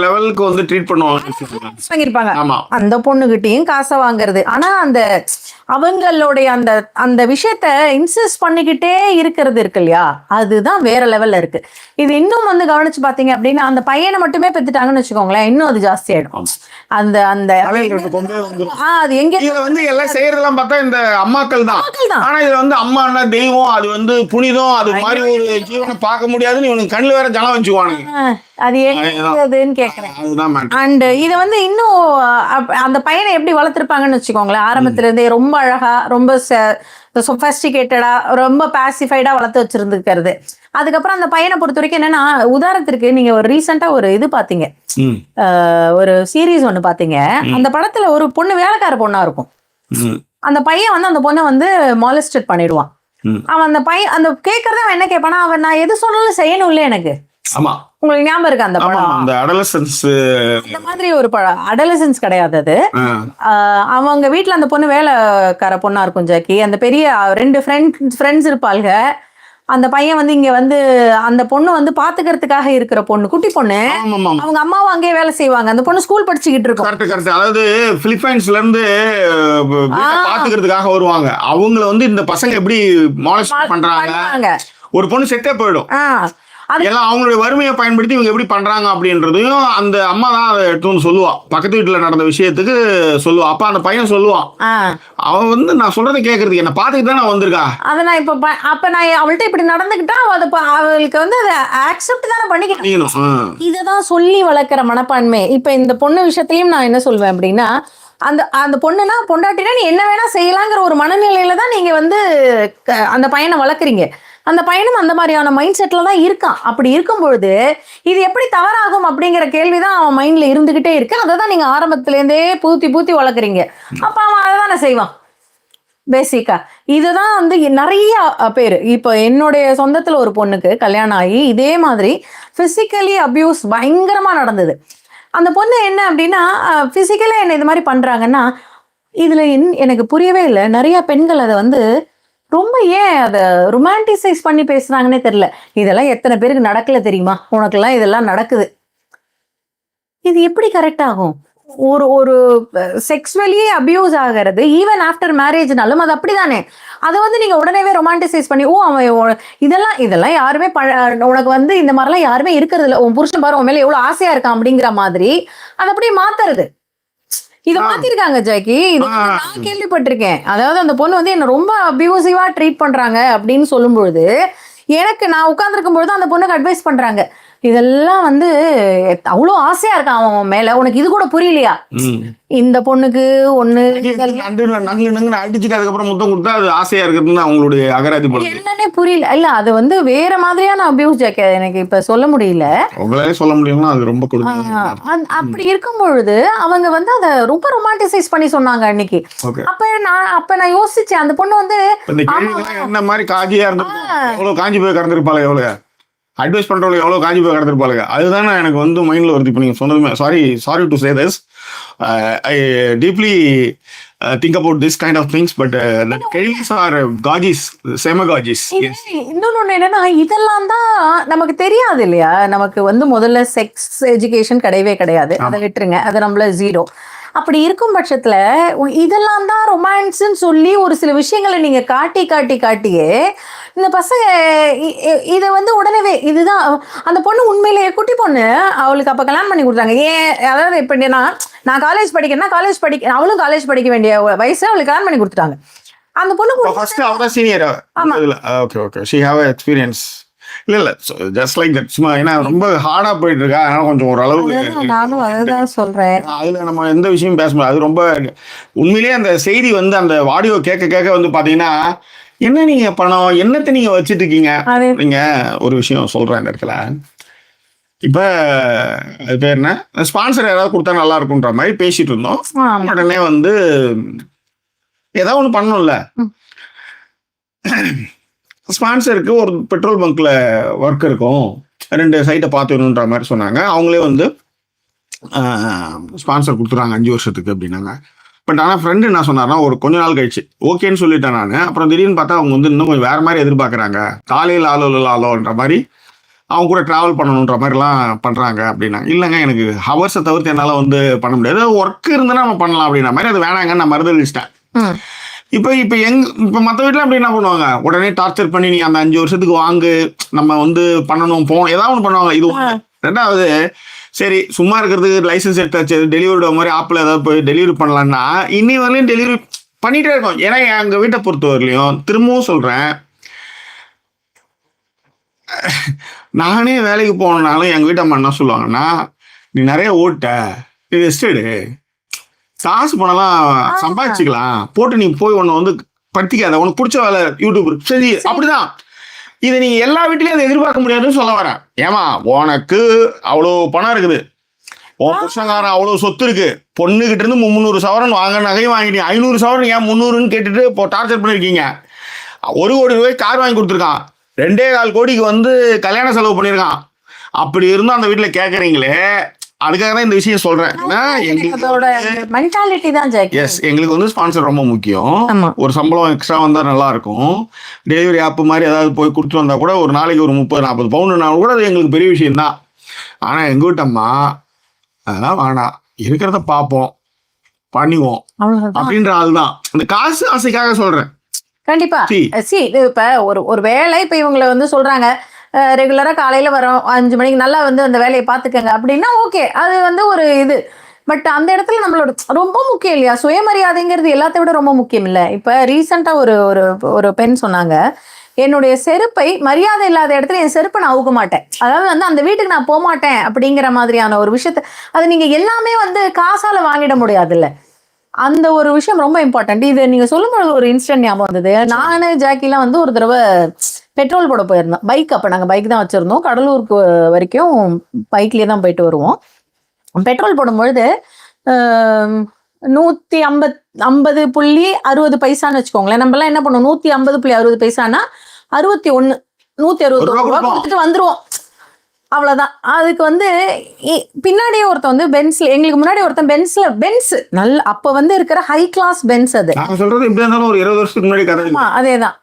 லெவலுக்கு வந்து ட்ரீட் பண்ணுவாங்க. அந்த பொண்ணுகிட்டையும் காசை வாங்குறது. ஆனா அந்த அவங்களுடைய அந்த விஷயத்த இன்சிஸ்ட் பண்ணிக்கிட்டே இருக்கிறது இருக்கு இல்லையா, அதுதான் வேற லெவல்ல இருக்கு. இது இன்னும் வந்து கவனிச்சு பாத்தீங்க அப்படின்னா, அந்த பையனை மட்டுமே பெத்துட்டாங்கன்னு வச்சுக்கோங்களேன், இன்னும் அது ஜாஸ்தி ஆயிடும். அந்த அந்த அது எங்க வந்து எல்லாம் செய்யறதெல்லாம் பார்த்தா இந்த அம்மாக்கள் தான். ஆனா இது வந்து அம்மா தெய்வம், அது வந்து புனிதம், அது மாதிரி ஒரு ஜீவனை பார்க்க முடியாதுன்னு இவனுக்கு கண்ணுல வேற ஜலம் வச்சுக்குவானுங்க. அது எங்கன்னு கேக்குறேன். அண்ட் இத வந்து இன்னும் அந்த பையனை எப்படி வளர்த்திருப்பாங்கன்னு வச்சுக்கோங்களேன், ஆரம்பத்துல இருந்தே ரொம்ப அழகா, ரொம்ப சொபிஸ்டிகேட்டடா, ரொம்ப பாசிஃபைடா வளர்த்து வச்சிருந்துக்கிறது. அதுக்கப்புறம் அந்த பையனை பொறுத்த வரைக்கும் என்னன்னா, உதாரணத்திற்கு நீங்க ஒரு ரீசெண்டா ஒரு இது பாத்தீங்க, ஒரு சீரீஸ் ஒண்ணு பாத்தீங்க. அந்த படத்துல ஒரு பொண்ணு வேலைக்கார பொண்ணா இருக்கும். அந்த பையன் வந்து அந்த பொண்ணை வந்து மாலஸ்டட் பண்ணிடுவான். அவன் அந்த பையன் அந்த கேட்கறத அவன் என்ன கேட்பானா, அவன் நான் எது சொன்னாலும் செய்யணும் இல்ல எனக்கு. ஆமா, உங்களுக்கு ஞாபகம் இருக்கு அந்த படம்? அந்த அடலசன்ஸ், இந்த மாதிரி ஒரு படம். அடலசன்ஸ் கிடையாது அது. அவங்க வீட்டுல அந்த பொண்ணு வேலைக்கார பொண்ணா இருக்கும் ஜாக்கி. அந்த பெரிய 2 ஃப்ரெண்ட்ஸ் இருப்பாளுங்க. அந்த பையன் வந்து இங்க வந்து அந்த பொண்ணு வந்து பாத்துக்கிறதுக்காக இருக்கிற பொண்ணு, குட்டி பொண்ணு. அவங்க அம்மாவும் அங்கேயே வேலை செய்வாங்க. அந்த பொண்ணு ஸ்கூல் படிச்சுக்கிட்டு இருக்கும். அதாவது பிலிப்பைன்ஸ்ல இருந்து பாத்துக்கிறதுக்காக வருவாங்க. அவங்கள வந்து இந்த பசங்க எப்படி மாலஸ்ட் பண்றாங்க, ஒரு பொண்ணு செட்டே போயிடும். எல்லாம் அவங்களுடைய வறுமையை பயன்படுத்தி இவங்க எப்படி பண்றாங்க அப்படின்றதையும் அந்த அம்மா தான் அதை எடுத்து வந்து சொல்லுவா. பக்கத்து வீட்டுல நடந்த விஷயத்துக்கு சொல்லுவா. அப்ப அந்த பையன் சொல்லுவான், அவன் வந்து நான் சொல்றதை கேட்கறதுக்கு என்ன பாத்துக்கிட்டு தான் நான் வந்திருக்கா. அதை நான் அப்ப நான் அவள்கிட்ட இப்படி நடந்துக்கிட்டா அவளுக்கு வந்து அதை அக்செப்ட் தானே பண்ணிக்கணும். இததான் சொல்லி வளர்க்குற மனப்பான்மை. இப்ப இந்த பொண்ணு விஷயத்தையும் நான் என்ன சொல்வேன் அப்படின்னா, அந்த பொண்ணுனா பொண்டாட்டினா நீ என்ன வேணா செய்யலாங்கிற ஒரு மனநிலையில தான் நீங்க வந்து அந்த பையனை வளர்க்குறீங்க. அந்த பையனும் அந்த மாதிரியான மைண்ட் செட்ல தான் இருக்கான். அப்படி இருக்கும் பொழுது இது எப்படி தவறாகும் அப்படிங்கிற கேள்விதான் அவன் மைண்ட்ல இருந்துகிட்டே இருக்கு. அதை தான் நீங்க ஆரம்பத்துல இருந்தே பூத்தி வளர்க்குறீங்க. அப்ப அவன் அதை தானே செய்வான் பேசிக்கா. இதுதான் வந்து நிறைய பேர். இப்போ என்னுடைய சொந்தத்துல ஒரு பொண்ணுக்கு கல்யாணம் ஆகி இதே மாதிரி பிசிக்கலி அபியூஸ் பயங்கரமா நடந்தது. அந்த பொண்ணு என்ன அப்படின்னா பிசிக்கலா என்ன இது மாதிரி பண்றாங்கன்னா, இதுல எனக்கு புரியவே இல்லை. நிறைய பெண்கள் அதை வந்து ரொம்ப ஏன் அதை ரொமான்டிசைஸ் பண்ணி பேசுறாங்கன்னே தெரியல. இதெல்லாம் எத்தனை பேருக்கு நடக்கல தெரியுமா? உனக்கெல்லாம் இதெல்லாம் நடக்குது. இது எப்படி கரெக்ட் ஆகும்? ஒரு செக்ஸுவலி அபியூஸ் ஆகிறது ஈவன் ஆஃப்டர் மேரேஜ்னாலும் அது அப்படிதானே. அதை வந்து நீங்க உடனேவே ரொமான்டிசைஸ் பண்ணி அவன் இதெல்லாம் யாருமே உனக்கு வந்து இந்த மாதிரிலாம் யாருமே இருக்கிறது இல்லை, உன் புருஷன் பாரு உன் மேல எவ்வளவு ஆசையா இருக்கான் அப்படிங்கிற மாதிரி அதை அப்படியே மாத்துறது. இதை மாத்திருக்காங்க ஜாக்கி. இது நான் கேள்விப்பட்டிருக்கேன். அதாவது அந்த பொண்ணு வந்து என்ன ரொம்ப அபியூசிவா ட்ரீட் பண்றாங்க அப்படின்னு சொல்லும் பொழுது எனக்கு நான் உட்கார்ந்துருக்கும் பொழுது அந்த பொண்ணுக்கு அட்வைஸ் பண்றாங்க, இதெல்லாம் வந்து அவ்வளோ ஆசையா இருக்கான் அவன் மேல, உனக்கு இது கூட புரியலையா? இந்த பொண்ணுக்கு ஒண்ணு அடிச்சுட்டு அதுக்கப்புறம் முத்தம் கொடுத்தா அது ஆசையா இருக்குதுன்னு அவங்களுடைய அகராதி என்னன்னே புரியல. இல்ல அது வந்து வேற மாதிரியான அபியூஸ் ஜாக்கி. எனக்கு இப்ப சொல்ல முடியல. உங்களாலே சொல்ல முடியும்னா அது ரொம்ப அப்படி இருக்கும் பொழுது அவங்க வந்து அதை ரொம்ப ரொமான்டிசைஸ் பண்ணி சொன்னாங்க அன்னைக்கு. அப்ப நான் யோசிச்சேன், அந்த பொண்ணு வந்து என்ன மாதிரி காஜியா இருந்திருக்கும், எவ்வளவு காஞ்சி போய் கடந்திருப்பாளே, எவ்வளவு அட்வைஸ் பண்றவங்க எவ்வளவு காஞ்சி போய் கடந்திருப்பாளுங்க. அதுதானே எனக்கு வந்து மைண்ட்ல வருது. இப்போ நீங்க சொன்னதுமே sorry to say this, I deeply think about this kind of things, but the Kerala are gorgeous, semi gorgeous. இன்னொன்னு என்னன்னா, இதெல்லாம் தான் நமக்கு தெரியாது இல்லையா? நமக்கு வந்து முதல்ல செக்ஸ் எஜுகேஷன் கிடையவே கிடையாது. அதை விட்டுருங்க, அது நம்மள ஜீரோ. அப்படி இருக்கும் பட்சத்துல இதெல்லாம் தான் ரொமான்ஸ்ன்னு சொல்லி ஒரு சில விஷயங்களை நீங்க காட்டியே இந்த பசங்க இதை வந்து உடனே இதுதான் அந்த பொண்ணு உண்மையிலேயே குட்டி பொண்ணு, அவளுக்கு அப்ப கல்யாணம் பண்ணி கொடுத்தாங்க. அதாவது எப்படின்னா, நான் காலேஜ் படிக்கிறேன்னா அவளும் காலேஜ் படிக்க வேண்டிய வயசு, அவளுக்கு கல்யாணம் பண்ணி கொடுத்துட்டாங்க. அந்த பொண்ணு senior. Okay she have experience. இல்ல ஜஸ்ட் லைக் தட். சும்மா ஏன்னா ரொம்ப ஹார்டா போயிட்டு இருக்கா, அதனால கொஞ்சம் ஓரளவு நானும் அதுதான் சொல்றேன். அதுல நம்ம எந்த விஷயம் பேச முடியாது. அது ரொம்ப உண்மையிலேயே அந்த செய்தி வந்து அந்த ஆடியோ கேட்க வந்து பாத்தீங்கன்னா, என்ன நீங்க பணம் என்னத்தை நீங்க வச்சுட்டு இருக்கீங்க. நீங்க ஒரு விஷயம் சொல்றேன் இந்த இடத்துல. இப்ப அது பேர் என்ன, ஸ்பான்சர் யாராவது கொடுத்தா நல்லா இருக்கும்ன்ற மாதிரி பேசிட்டு இருந்தோம். உடனே வந்து ஏதாவது ஒண்ணு பண்ணணும்ல. ஸ்பான்சருக்கு ஒரு பெட்ரோல் பங்க்ல ஒர்க் இருக்கும், 2 சைட்டை பார்த்துக்கணுன்ற மாதிரி சொன்னாங்க. அவங்களே வந்து ஸ்பான்சர் கொடுத்துறாங்க 5 வருஷத்துக்கு அப்படின்னாங்க. பட் ஆனால் ஃப்ரெண்டு என்ன சொன்னார்னா, ஒரு கொஞ்ச நாள் கழிச்சு ஓகேன்னு சொல்லிட்டேன் நான். அப்புறம் திடீர்னு பார்த்தா அவங்க வந்து இன்னும் கொஞ்சம் வேற மாதிரி எதிர்பார்க்குறாங்க. காலையில் ஆலோன்ற மாதிரி அவங்க கூட ட்ராவல் பண்ணணுன்ற மாதிரிலாம் பண்ணுறாங்க அப்படின்னாங்க. இல்லைங்க, எனக்கு ஹவர்ஸை தவிர்த்து என்னால் வந்து பண்ண முடியாது, ஒர்க் இருந்துன்னா நம்ம பண்ணலாம் அப்படின்ற மாதிரி. அது வேணாங்கன்னு நான் மறுதளிச்சிட்டேன். இப்போ மற்ற வீட்டில் அப்படி என்ன பண்ணுவாங்க, உடனே டார்ச்சர் பண்ணி நீ அந்த 5 வருஷத்துக்கு வாங்கு, நம்ம வந்து பண்ணணும் போகணும், ஏதாவது ஒன்று பண்ணுவாங்க. இது ரெண்டாவது, சரி சும்மா இருக்கிறதுக்கு லைசன்ஸ் எடுத்தாச்சு, டெலிவரி மாதிரி ஆப்பில் ஏதாவது போய் டெலிவரி பண்ணலான்னா இன்னி வரலையும் டெலிவரி பண்ணிகிட்டே இருக்கோம். ஏன்னா எங்கள் வீட்டை பொறுத்த வரலையும் திரும்பவும் சொல்கிறேன், நானே வேலைக்கு போனாலும் எங்கள் வீட்டை அம்மா என்ன சொல்லுவாங்கன்னா, நீ நிறைய ஓட்ட, இது எஸ்டேடு, காசு பணம்லாம் சம்பாதிச்சுக்கலாம், போட்டு நீ போய் ஒன்று வந்து படுத்திக்காத, உனக்கு பிடிச்ச வேலை யூடியூப் சரி. அப்படிதான் இதை நீங்க எல்லா வீட்லயும் அதை எதிர்பார்க்க முடியாதுன்னு சொல்ல வரேன். ஏமா உனக்கு அவ்வளோ பணம் இருக்குது, உன் புருஷங்காரன் அவ்வளோ சொத்து இருக்கு, பொண்ணுகிட்ட இருந்து 300 சவரன் வாங்க நகையும் வாங்கிட்டீங்க, 500 சவரன் ஏன் 300ன்னு கேட்டுட்டு இப்போ டார்ச்சர் பண்ணிருக்கீங்க. 1 கோடி ரூபாய் கார் வாங்கி கொடுத்துருக்கான், 2.25 கோடிக்கு வந்து கல்யாண செலவு பண்ணியிருக்கான். அப்படி இருந்தும் அந்த வீட்டில் கேட்குறீங்களே, அதுக்காக தான் இந்த விஷயம் சொல்றேன். எங்களுக்கு வந்து ஸ்பான்சர் ரொம்ப முக்கியம். ஒரு சம்பளம் எக்ஸ்ட்ரா வந்தா நல்லா இருக்கும். டெலிவரி ஆப் மாதிரி ஏதாவது போய் கொடுத்துட்டு வந்தா கூட ஒரு நாளைக்கு ஒரு 30-40 பவுண்டுனா கூட அது எங்களுக்கு பெரிய விஷயம் தான். ஆனா எங்க வீட்டம்மா அதெல்லாம் வேணாம், இருக்கிறத பார்ப்போம் பண்ணுவோம் அப்படின்ற ஆள் தான். அந்த காசு ஆசைக்காக சொல்றேன். கண்டிப்பா இப்ப ஒரு வேலை இப்ப இவங்களை வந்து சொல்றாங்க, ரெகுலரா காலையில வரோம் 5 மணிக்கு நல்லா வந்து அந்த வேலையை பார்த்துக்கங்க அப்படின்னா ஓகே, அது வந்து ஒரு இது. பட் அந்த இடத்துல நம்மளோட ரொம்ப முக்கியம் இல்லையா, சுயமரியாதைங்கிறது எல்லாத்த விட ரொம்ப முக்கியம் இல்லை. இப்ப ரீசெண்டா ஒரு ஒரு ஒரு பெண் சொன்னாங்க, என்னுடைய செருப்பை மரியாதை இல்லாத இடத்துல என் செருப்பை நான் அவுக்க மாட்டேன், அதாவது வந்து அந்த வீட்டுக்கு நான் போக மாட்டேன் அப்படிங்கிற மாதிரியான ஒரு விஷயத்த, அது நீங்க எல்லாமே வந்து காசால வாங்கிட முடியாதுல்ல. அந்த ஒரு விஷயம் ரொம்ப இம்பார்ட்டன்ட். இது நீங்க சொல்லும்போது ஒரு இன்சிடென்ட் ஞாபகம் வந்தது. நானு ஜாக்கிலாம் வந்து ஒரு தடவை பெட்ரோல் போட போயிருந்தோம். பைக், அப்ப நாங்க பைக் தான் வச்சிருந்தோம். கடலூருக்கு வரைக்கும் பைக்லயே தான் போயிட்டு வருவோம். பெட்ரோல் போடும்பொழுது 150.60 வச்சுக்கோங்களேன். நம்ம எல்லாம் என்ன பண்ணுவோம், 150.60 61 160 ரூபா கொடுத்துட்டு வந்துருவோம், அவ்வளவுதான். அதுக்கு வந்து பின்னாடியே ஒருத்தன் வந்து பென்ஸ்ல, எங்களுக்கு முன்னாடி ஒருத்தன் பென்ஸ் நல்ல அப்ப வந்து இருக்கிற ஹை கிளாஸ் பென்ஸ். அது நான் சொல்றது இப்படி இருந்தாலும் ஒரு 20 வருஷத்துக்கு முன்னாடி கதை. அதேதான்,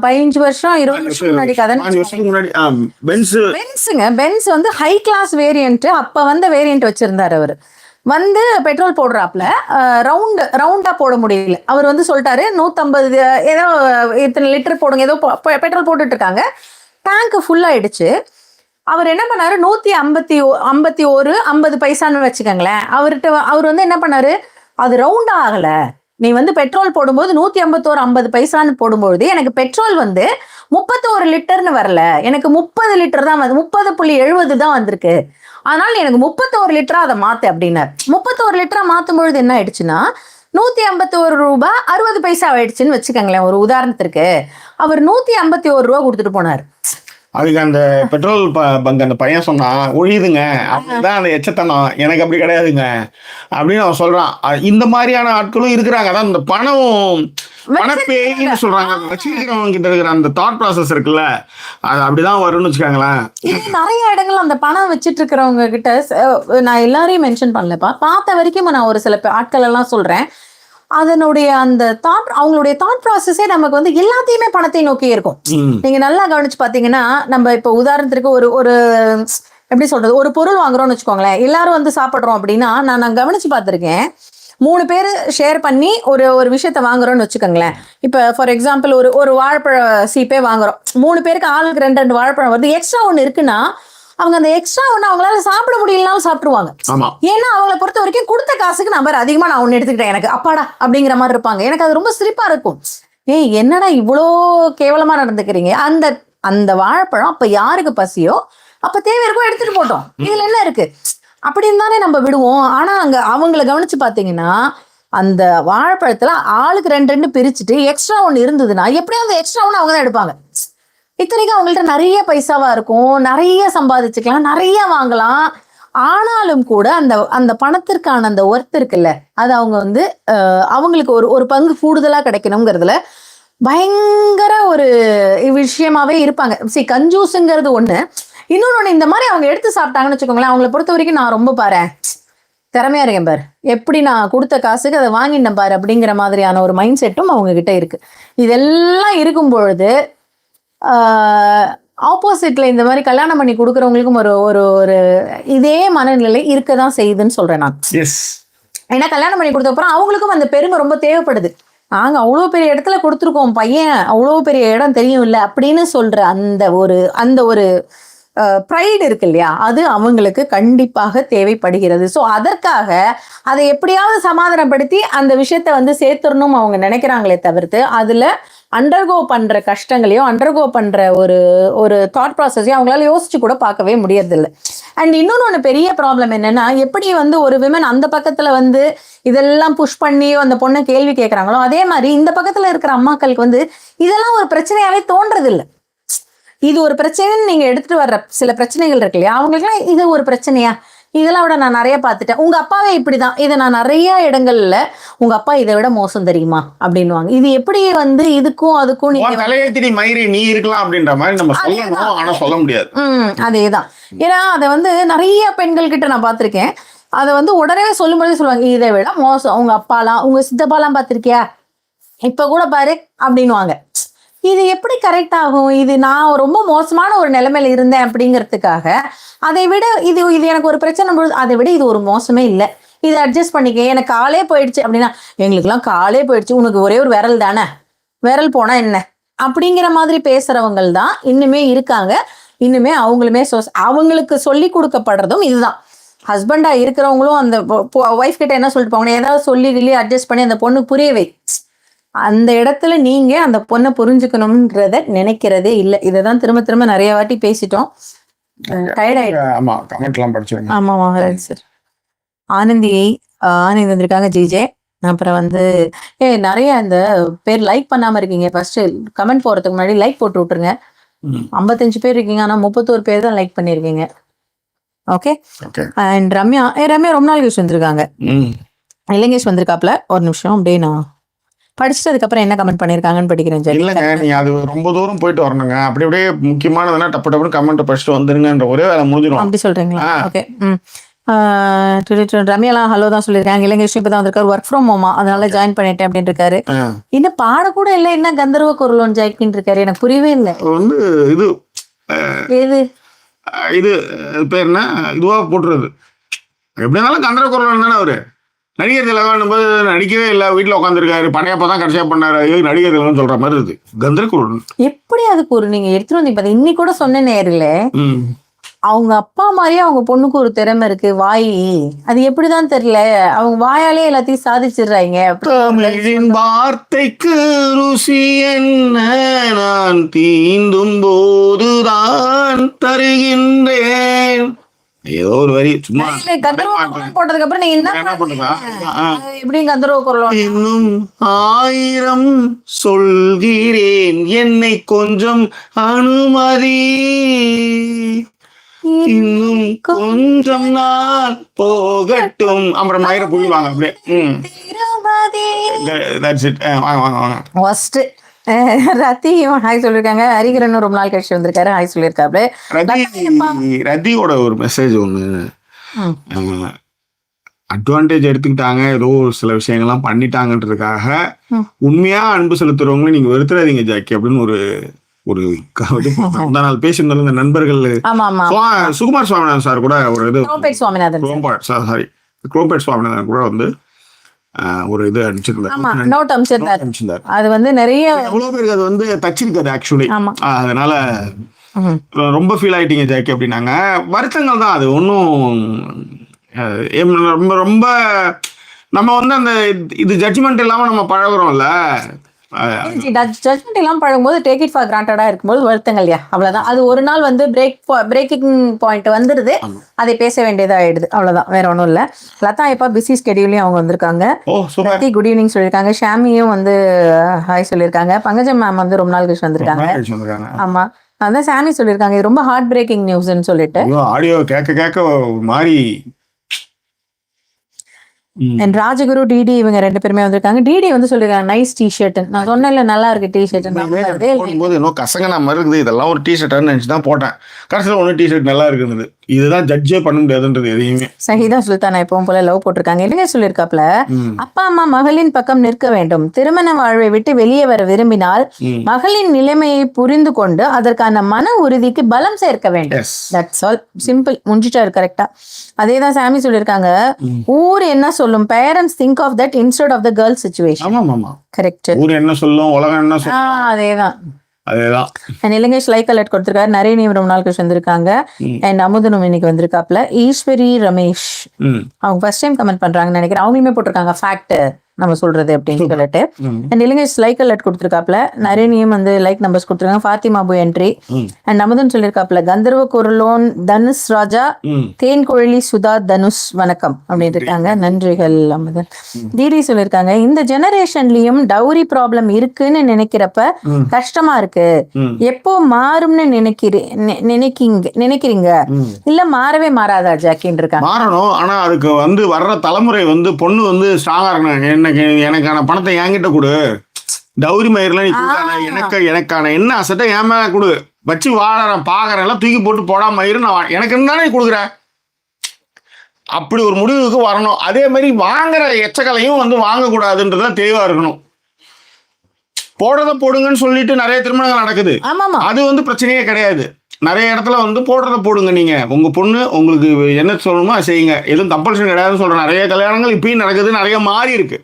15 வருஷம் 20 வருஷம் முன்னாடி கதை. பென்ஸுங்க, பென்ஸ் வந்து ஹை கிளாஸ் வேரியன்ட். அப்ப வந்த வேரியன்ட் வச்சிருந்தாரு அவரு. வந்து பெட்ரோல் போடுறாப்புல ரவுண்டா போட முடியல. அவர் வந்து சொல்லிட்டாரு 150 ஏதோ இத்தனை லிட்டர் போடுங்க, ஏதோ பெட்ரோல் போட்டுட்டு இருக்காங்க. டேங்க் ஃபுல் ஆயிடுச்சு. அவர் என்ன பண்ணாரு, 151.50 வச்சுக்கோங்களேன். அவர் வந்து என்ன பண்ணாரு, அது ரவுண்டா ஆகல, நீ வந்து பெட்ரோல் போடும்போது 151.50 போடும்போது எனக்கு பெட்ரோல் வந்து 31 லிட்டர்னு வரல, எனக்கு 30 லிட்டர் தான் வந்து 30.70 தான் வந்திருக்கு, அதனால எனக்கு 31 லிட்டரா அதை மாத்து அப்படின்னாரு. 31 லிட்டரா மாத்தும் பொழுது என்ன ஆயிடுச்சுன்னா 151 ரூபாய் 60 ஆயிடுச்சுன்னு வச்சுக்கோங்களேன். ஒரு உதாரணத்திற்கு அவர் 151 ரூபா கொடுத்துட்டு போனார். அதுக்கு அந்த பெட்ரோல் பங்க் அந்த பையன் சொன்னா, ஒழியுதுங்க, அப்படிதான் அந்த எச்சத்தனம், எனக்கு அப்படி கிடையாதுங்க அப்படின்னு அவன் சொல்றான். இந்த மாதிரியான ஆட்களும் இருக்கிறாங்க. அதான் இந்த பணப்பேயின்னு சொல்றாங்க. வச்சுக்கிறவங்க கிட்ட இருக்கிற அந்த தாட் ப்ராசஸ் இருக்குல்ல, அது அப்படிதான் வரும்னு வச்சுக்காங்களேன். இது நிறைய இடங்கள் அந்த பணம் வச்சுட்டு இருக்கிறவங்க கிட்ட நான் எல்லாரையும் மென்ஷன் பண்ணலப்பா, பார்த்த வரைக்கும் நான் ஒரு சில ஆட்கள் எல்லாம் சொல்றேன். அதனுடைய அந்த அவங்களுடைய தாட் ப்ராசஸே நமக்கு வந்து எல்லாத்தையுமே பணத்தை நோக்கி இருக்கும். நீங்க நல்லா கவனிச்சு பாத்தீங்கன்னா, நம்ம இப்ப உதாரணத்திற்கு ஒரு எப்படி சொல்றது, ஒரு பொருள் வாங்குறோம்னு வச்சுக்கோங்களேன். எல்லாரும் வந்து சாப்பிடுறோம் அப்படின்னா, நான் கவனிச்சு பார்த்திருக்கேன், 3 பேர் ஷேர் பண்ணி ஒரு விஷயத்த வாங்குறோம்னு வச்சுக்கோங்களேன். இப்ப ஃபார் எக்ஸாம்பிள் ஒரு வாழைப்பழ சீப்பே வாங்குறோம், 3 பேருக்கு ஆளுக்கு 2 வாழைப்பழம் வருது. எக்ஸ்ட்ரா ஒண்ணு இருக்குன்னா அவங்க அந்த எக்ஸ்ட்ரா ஒண்ணு அவங்களால சாப்பிட முடியலனாலும் சாப்பிட்டுருவாங்க. ஏன்னா அவங்களை பொறுத்த வரைக்கும் கொடுத்த காசுக்கு நம்பர் அதிகமா நான் ஒண்ணு எடுத்துக்கிட்டேன், எனக்கு அப்பாடா அப்படிங்கிற மாதிரி இருப்பாங்க. எனக்கு அது ரொம்ப சிரிப்பா இருக்கும். என்னடா இவ்வளோ கேவலமா நடந்துக்கிறீங்க. அந்த வாழைப்பழம் அப்ப யாருக்கு பசியோ அப்ப தேவை இருக்கோ எடுத்துட்டு போட்டோம், இதுல என்ன இருக்கு அப்படின்னு தானே நம்ம விடுவோம். ஆனா அங்க அவங்களை கவனிச்சு பாத்தீங்கன்னா, அந்த வாழைப்பழத்துல ஆளுக்கு 2 பிரிச்சுட்டு எக்ஸ்ட்ரா ஒண்ணு இருந்ததுன்னா எப்படியாவது எக்ஸ்ட்ரா ஒண்ணு அவங்க தான் எடுப்பாங்க. இத்தனைக்கும் அவங்கள்ட்ட நிறைய பைசாவா இருக்கும், நிறைய சம்பாதிச்சுக்கலாம், நிறைய வாங்கலாம். ஆனாலும் கூட அந்த பணத்திற்கான அந்த ஒர்த் இருக்குல்ல, அது அவங்க வந்து அவங்களுக்கு ஒரு பங்கு கூடுதலா கிடைக்கணுங்கிறதுல பயங்கர ஒரு விஷயமாவே இருப்பாங்க. கஞ்சூசுங்கிறது ஒண்ணு. இன்னொன்னு, இந்த மாதிரி அவங்க எடுத்து சாப்பிட்டாங்கன்னு வச்சுக்கோங்களேன், அவங்கள பொறுத்த வரைக்கும் நான் ரொம்ப திறமையா இருக்கேன் பாரு, எப்படி நான் கொடுத்த காசுக்கு அதை வாங்கினேன் பாரு அப்படிங்கிற மாதிரியான ஒரு மைண்ட் செட்டும் அவங்க கிட்ட இருக்கு. இதெல்லாம் இருக்கும் பொழுது ஆப்போசிட்ல இந்த மாதிரி கல்யாணம் பண்ணி கொடுக்குறவங்களுக்கும் ஒரு இதே மனநிலை இருக்கதான் செய்யுதுன்னு சொல்றேன் நான். ஏன்னா கல்யாணம் பண்ணி கொடுத்த அப்புறம் அவங்களுக்கும் அந்த பெருமை ரொம்ப தேவைப்படுது. நாங்க அவ்வளோ பெரிய இடத்துல கொடுத்துருக்கோம், பையன் அவ்வளோ பெரிய இடம் தெரியும் இல்லை அப்படின்னு சொல்ற அந்த ஒரு ப்ரைடு இருக்கு இல்லையா, அது அவங்களுக்கு கண்டிப்பாக தேவைப்படுகிறது. ஸோ அதற்காக அதை எப்படியாவது சமாதானப்படுத்தி அந்த விஷயத்த வந்து சேர்த்துடணும் அவங்க நினைக்கிறாங்களே தவிர்த்து அதுல அண்டர்கோ பண்ற கஷ்டங்களையோ அண்டர்கோ பண்ற ஒரு தாட் ப்ராசஸையும் அவங்களால யோசிச்சு கூட பார்க்கவே முடியறதில்லை. அண்ட் இன்னொன்று பெரிய ப்ராப்ளம் என்னன்னா, எப்படி வந்து ஒரு விமன் அந்த பக்கத்துல வந்து இதெல்லாம் புஷ் பண்ணியோ அந்த பொண்ணை கேள்வி கேட்கறாங்களோ, அதே மாதிரி இந்த பக்கத்துல இருக்கிற அம்மாக்களுக்கு வந்து இதெல்லாம் ஒரு பிரச்சனையாவே தோன்றது இல்லை. இது ஒரு பிரச்சனைன்னு நீங்க எடுத்துட்டு வர்ற சில பிரச்சனைகள் இருக்கு இல்லையா, அவங்களுக்குலாம் இது ஒரு பிரச்சனையா, இதெல்லாம் விட நான் நிறைய பார்த்துட்டேன், உங்க அப்பாவே இப்படிதான், இதை நான் நிறைய இடங்கள்ல உங்க அப்பா இதை விட மோசம் தெரியுமா அப்படின்னுவாங்க. இது எப்படி வந்து இதுக்கும் அதுக்கும் நீ இருக்கலாம் அப்படின்ற மாதிரி நம்ம சொல்லணும், ஆனா சொல்ல முடியாது. அதேதான். ஏன்னா அதை வந்து நிறைய பெண்கள் கிட்ட நான் பார்த்திருக்கேன். அதை வந்து உடனே சொல்லும்போதே சொல்லுவாங்க, இதை விட மோசம் உங்க அப்பாலாம் உங்க சித்தப்பாலாம் பார்த்திருக்கியா, இப்ப கூட பாரு அப்படின்னுவாங்க. இது எப்படி கரெக்ட் ஆகும்? இது நான் ரொம்ப மோசமான ஒரு நிலைமையில இருந்தேன் அப்படிங்கிறதுக்காக அதை விட இது எனக்கு ஒரு பிரச்சனை பொழுது அதை விட இது ஒரு மோசமே இல்லை, இதை அட்ஜஸ்ட் பண்ணிக்க, எனக்கு காலே போயிடுச்சு அப்படின்னா, எங்களுக்குலாம் காலே போயிடுச்சு, உனக்கு ஒரே ஒரு விரல் தானே, விரல் போனா என்ன அப்படிங்கிற மாதிரி பேசுறவங்கள் தான் இன்னுமே இருக்காங்க. இன்னுமே அவங்களுக்கு சொல்லி கொடுக்கப்படுறதும் இதுதான். ஹஸ்பண்டா இருக்கிறவங்களும் அந்த ஒய்ஃப் கிட்ட என்ன சொல்லிட்டு போவாங்க, ஏதாவது சொல்லி அட்ஜஸ்ட் பண்ணி அந்த பொண்ணு புரியவை. அந்த இடத்துல நீங்க அந்த பொண்ணை புரிஞ்சுக்கணும்ன்றத நினைக்கிறதே இல்லை. இதைதான் திரும்ப திரும்ப நிறைய வாட்டி பேசிட்டோம். ஆமா சார். ஆனந்தி வந்திருக்காங்க, ஜிஜே. அப்புறம் வந்து நிறைய இந்த பேர் லைக் பண்ணாம இருக்கீங்க. ஃபர்ஸ்ட் கமெண்ட் போறதுக்கு முன்னாடி லைக் போட்டு விட்டுருங்க. 55 பேர் இருக்கீங்க, ஆனா 31 பேர் தான் லைக் பண்ணிருக்கீங்க. ஓகே. அண்ட் ரம்யா ரொம்ப நாள் கழிச்சு வந்திருக்காங்க. இலங்கேஷ் வந்திருக்காப்ல. ஒரு நிமிஷம் அப்படியே நான் படிச்சுட்டு அதுக்கப்புறம் என்ன கமெண்ட் பண்ணிருக்காங்கன்னு படிக்கிறேன். இல்லைங்க, நீங்க அது ரொம்ப தூரம் போயிட்டு வரணுங்க. அப்படி அப்படியே முக்கியமானதுன்னா டப்பு கமெண்ட் படிச்சுட்டு வந்துருங்கன்ற ஒரே வேலை முடிஞ்சிடும். அப்படி சொல்றீங்களா? ஓகே. ரம்யாலாம் ஹலோ தான் சொல்லியிருக்காங்க. இலங்கேஷ் இப்பதான் வந்திருக்காரு, ஒர்க் ஃப்ரம் ஹோமா, அதனால ஜாயின் பண்ணிட்டேன் அப்படின்னு இருக்காரு. இன்னும் பாட கூட இல்லை, என்ன கந்தர்வ குரலோன்னு ஜாயின் இருக்காரு, எனக்கு புரியவே இல்லை. வந்து இது இது பேர் என்ன, இதுவா போட்டுறது. எப்படினாலும் கந்தர்வ குரல் தானே அவரு. நடிகர் திலகம் போது நடிக்கவே இல்லை, வீட்டில் உட்காந்துருக்காரு. பணையப்போ தான் கடைசியாக பண்ணாரு. நடிகர் திலகம் சொல்ற மாதிரி இருக்கு கந்தர்வ குரல். எப்படி அதுக்கு ஒரு நீங்க எடுத்துட்டு வந்து இன்னைக்கு கூட சொன்ன நேரில் அவங்க அப்பா மாதிரியே அவங்க பொண்ணுக்கு ஒரு திறமை இருக்கு, வாய். அது எப்படிதான் தெரியல, அவங்க வாயாலே எல்லாத்தையும் சாதிச்சிடுறாங்க. தமிழின் வார்த்தைக்கு ருசி என்ன, நான் தீண்டும் போதுதான் தருகின்றேன். ஏதோ ஒரு வரி சும்மா போட்டதுக்கு அப்புறம் நீங்க என்ன பண்ணுங்க, எப்படி கந்தர்வ குரல். இன்னும் 1000 சொல்கிறேன், என்னை கொஞ்சம் அனுமதி, இன்னும் கொஞ்சம் நாள் போகட்டும். அப்புறம் மயிரை புரிவாங்க அப்படியே. ரத்தி ஹாய் சொல்லிருக்காங்க. ஹரிகரன் ரொம்ப நாள் கழிச்சு வந்திருக்காரு, ஹாய் சொல்லியிருக்காரு. ரத்தியோட ஒரு மெசேஜ் ஒண்ணு, அட்வான்டேஜ் எடுத்துக்கிட்டாங்க, ஏதோ சில விஷயங்கள்லாம் பண்ணிட்டாங்கன்றதுக்காக உண்மையா அன்பு செலுத்துறவங்களும் நீங்க வெறுத்துறாதீங்க ஜாக்கி அப்படின்னு ஒரு நாள் பேசியிருந்தாலும் இந்த நண்பர்கள் சுகுமார் சுவாமிநாதன் சார் கூட ஒரு இது குரோம்பேட் சுவாமிநாதன் கூட வந்து ஒரு இது அனுப்பிச்சிருந்தாரு. அது வந்து நிறைய எவ்வளவு பேருக்கு அது வந்து தச்சிருக்காது ஆக்சுவலி. அதனால ரொம்ப ஃபீல் ஆயிட்டீங்க ஜாக்கி அப்படின்னாங்க. வருத்தங்கள் தான் அது. ஒன்றும் ரொம்ப ரொம்ப நம்ம வந்து அந்த இது ஜட்ஜ்மெண்ட் இல்லாம நம்ம பழகுறோம்ல, ஜட்மெண்ட் எல்லாம் பழகும்போது டேக் இட் ஃபார் கிராண்டடா இருக்கும்போது வருத்தங்கள் அவ்வளவுதான். அது ஒரு நாள் வந்து பிரேக்கிங் பாயிண்ட் வந்துருது, அதை பேச வேண்டியதா ஆயிடுது, அவ்வளவுதான், வேற ஒன்றும் இல்லை. லதா இப்ப பிஸி ஸ்கெடியூலையும் அவங்க வந்திருக்காங்க. குட் ஈவினிங் சொல்லியிருக்காங்க. ஷாமியும் வந்து ஹாய் சொல்லியிருக்காங்க. பங்கஜம் மேம் வந்து ரொம்ப நாள் கழிச்சு வந்திருக்காங்க. ஆமா, அதான் சாமி சொல்லியிருக்காங்க இது ரொம்ப ஹார்ட் பிரேக்கிங் நியூஸ்ன்னு சொல்லிட்டு. ஆடியோ கேட்க மாறி. ராஜகுரு டிடி இவங்க 2 பேருமே வந்திருக்காங்க. டிடி வந்து சொல்லிருக்காங்க நைஸ் டிஷர்ட். நான் சொன்னேன்ல நல்லா இருக்கு டிஷர்ட். போது இன்னும் கசங்கனா மாதிரி இருக்குது, இதெல்லாம் ஒரு டிஷர்ட்னு நினைச்சு தான் போட்டேன். கடைசியில் ஒன்று டிஷர்ட் நல்லா இருக்குது. இதுதான் ஜட்ஜே பண்ண முடியாதுன்றது எதையுமே. சஹிதா சுல்தானா எப்பவும் போல லவ் போட்டிருக்காங்க. இல்லைங்க சொல்லியிருக்காப்ல, அப்பா அம்மா மகளின் பக்கம் நிற்க வேண்டும். திருமண வாழ்வை விட்டு வெளியே வர விரும்பினால் மகளின் நிலைமையை புரிந்து கொண்டு அதற்கான மன உறுதிக்கு பலம் சேர்க்க வேண்டும். தட்ஸ் ஆல், சிம்பிள், முடிஞ்சிட்டாரு கரெக்டா. அதேதான் சாமி சொல்லியிருக்காங்க. ஊர் என்ன சொல்லும், parents think of that instead of the girl situation. Correct. ஊர் என்ன சொல்லும், உலகம் என்ன சொல்லும். அதேதான். அதேதான். இலங்கேஷ் லைக் அலர்ட் கொடுத்திருக்காரு. நிறைய ரொம்ப நாள் கழிச்சு வந்திருக்காங்க. அண்ட் அமுதனும் இன்னைக்கு வந்திருக்காப்ல. ஈஸ்வரி ரமேஷ் அவங்க ஃபர்ஸ்ட் டைம் கமெண்ட் பண்றாங்கன்னு நினைக்கிறேன். அவங்களுமே போட்டிருக்காங்க ஃபேக்ட் நம்ம சொல்றது அப்படின்னு சொல்லிட்டு. அண்ட் இலங்கேஷ் லைக் அலர்ட் கொடுத்திருக்காப்ல. நரேனியும் வந்து லைக் நம்பர்ஸ் கொடுத்துருக்காங்க. ஃபாத்திமா பு என்ட்ரி. அண்ட் அமுதன் சொல்லியிருக்காப்ல கந்தர்வ குரலோன் தனுஷ் ராஜா தேன் குழலி சுதா தனுஷ் வணக்கம் அப்படின்னு இருக்காங்க. நன்றிகள் அமுதன். டிடி சொல்லியிருக்காங்க இந்த ஜெனரேஷன்லயும் டவுரி ப்ராப்ளம் இருக்குன்னு நினைக்கிறப்ப கஷ்டமா இருக்கு. எப்போ மாறும்னு நினைக்கிறீங்க இல்ல மாறவே மாறாதா ஜாக்கின்னு இருக்காங்க. மாறணும், ஆனா அதுக்கு வந்து வர்ற தலைமுறை வந்து பொண்ணு வந்து ஸ்ட்ராங்கா இருக்கணும். எனக்கான பணத்தை என்கிட்ட கொடு, டவுரி மயிரெல்லாம் நீ எனக்கான என்ன அசட்டை என் மேல கொடு, வச்சு வாழறேன் பாக்குறேன், எல்லாம் தூக்கி போட்டு போடா மயிறு, நான் எனக்கு இருந்தானே கொடுக்குறேன். அப்படி ஒரு முடிவுக்கு வரணும். அதே மாதிரி வாங்குற எச்சக்கலையும் வந்து வாங்கக்கூடாதுன்றத தெளிவா இருக்கணும். போடுறத போடுங்கன்னு சொல்லிட்டு நிறைய திருமணங்கள் நடக்குது. அது வந்து பிரச்சனையே கிடையாது. நிறைய இடத்துல வந்து போடுறத போடுங்க, நீங்க உங்க பொண்ணு உங்களுக்கு என்ன சொல்லணுமோ அதை செய்யுங்க, எதுவும் கம்பல்சரி கிடையாதுன்னு சொல்ற நிறைய கல்யாணங்கள் இப்பயும் நடக்குது, நிறைய மாறி இருக்கு.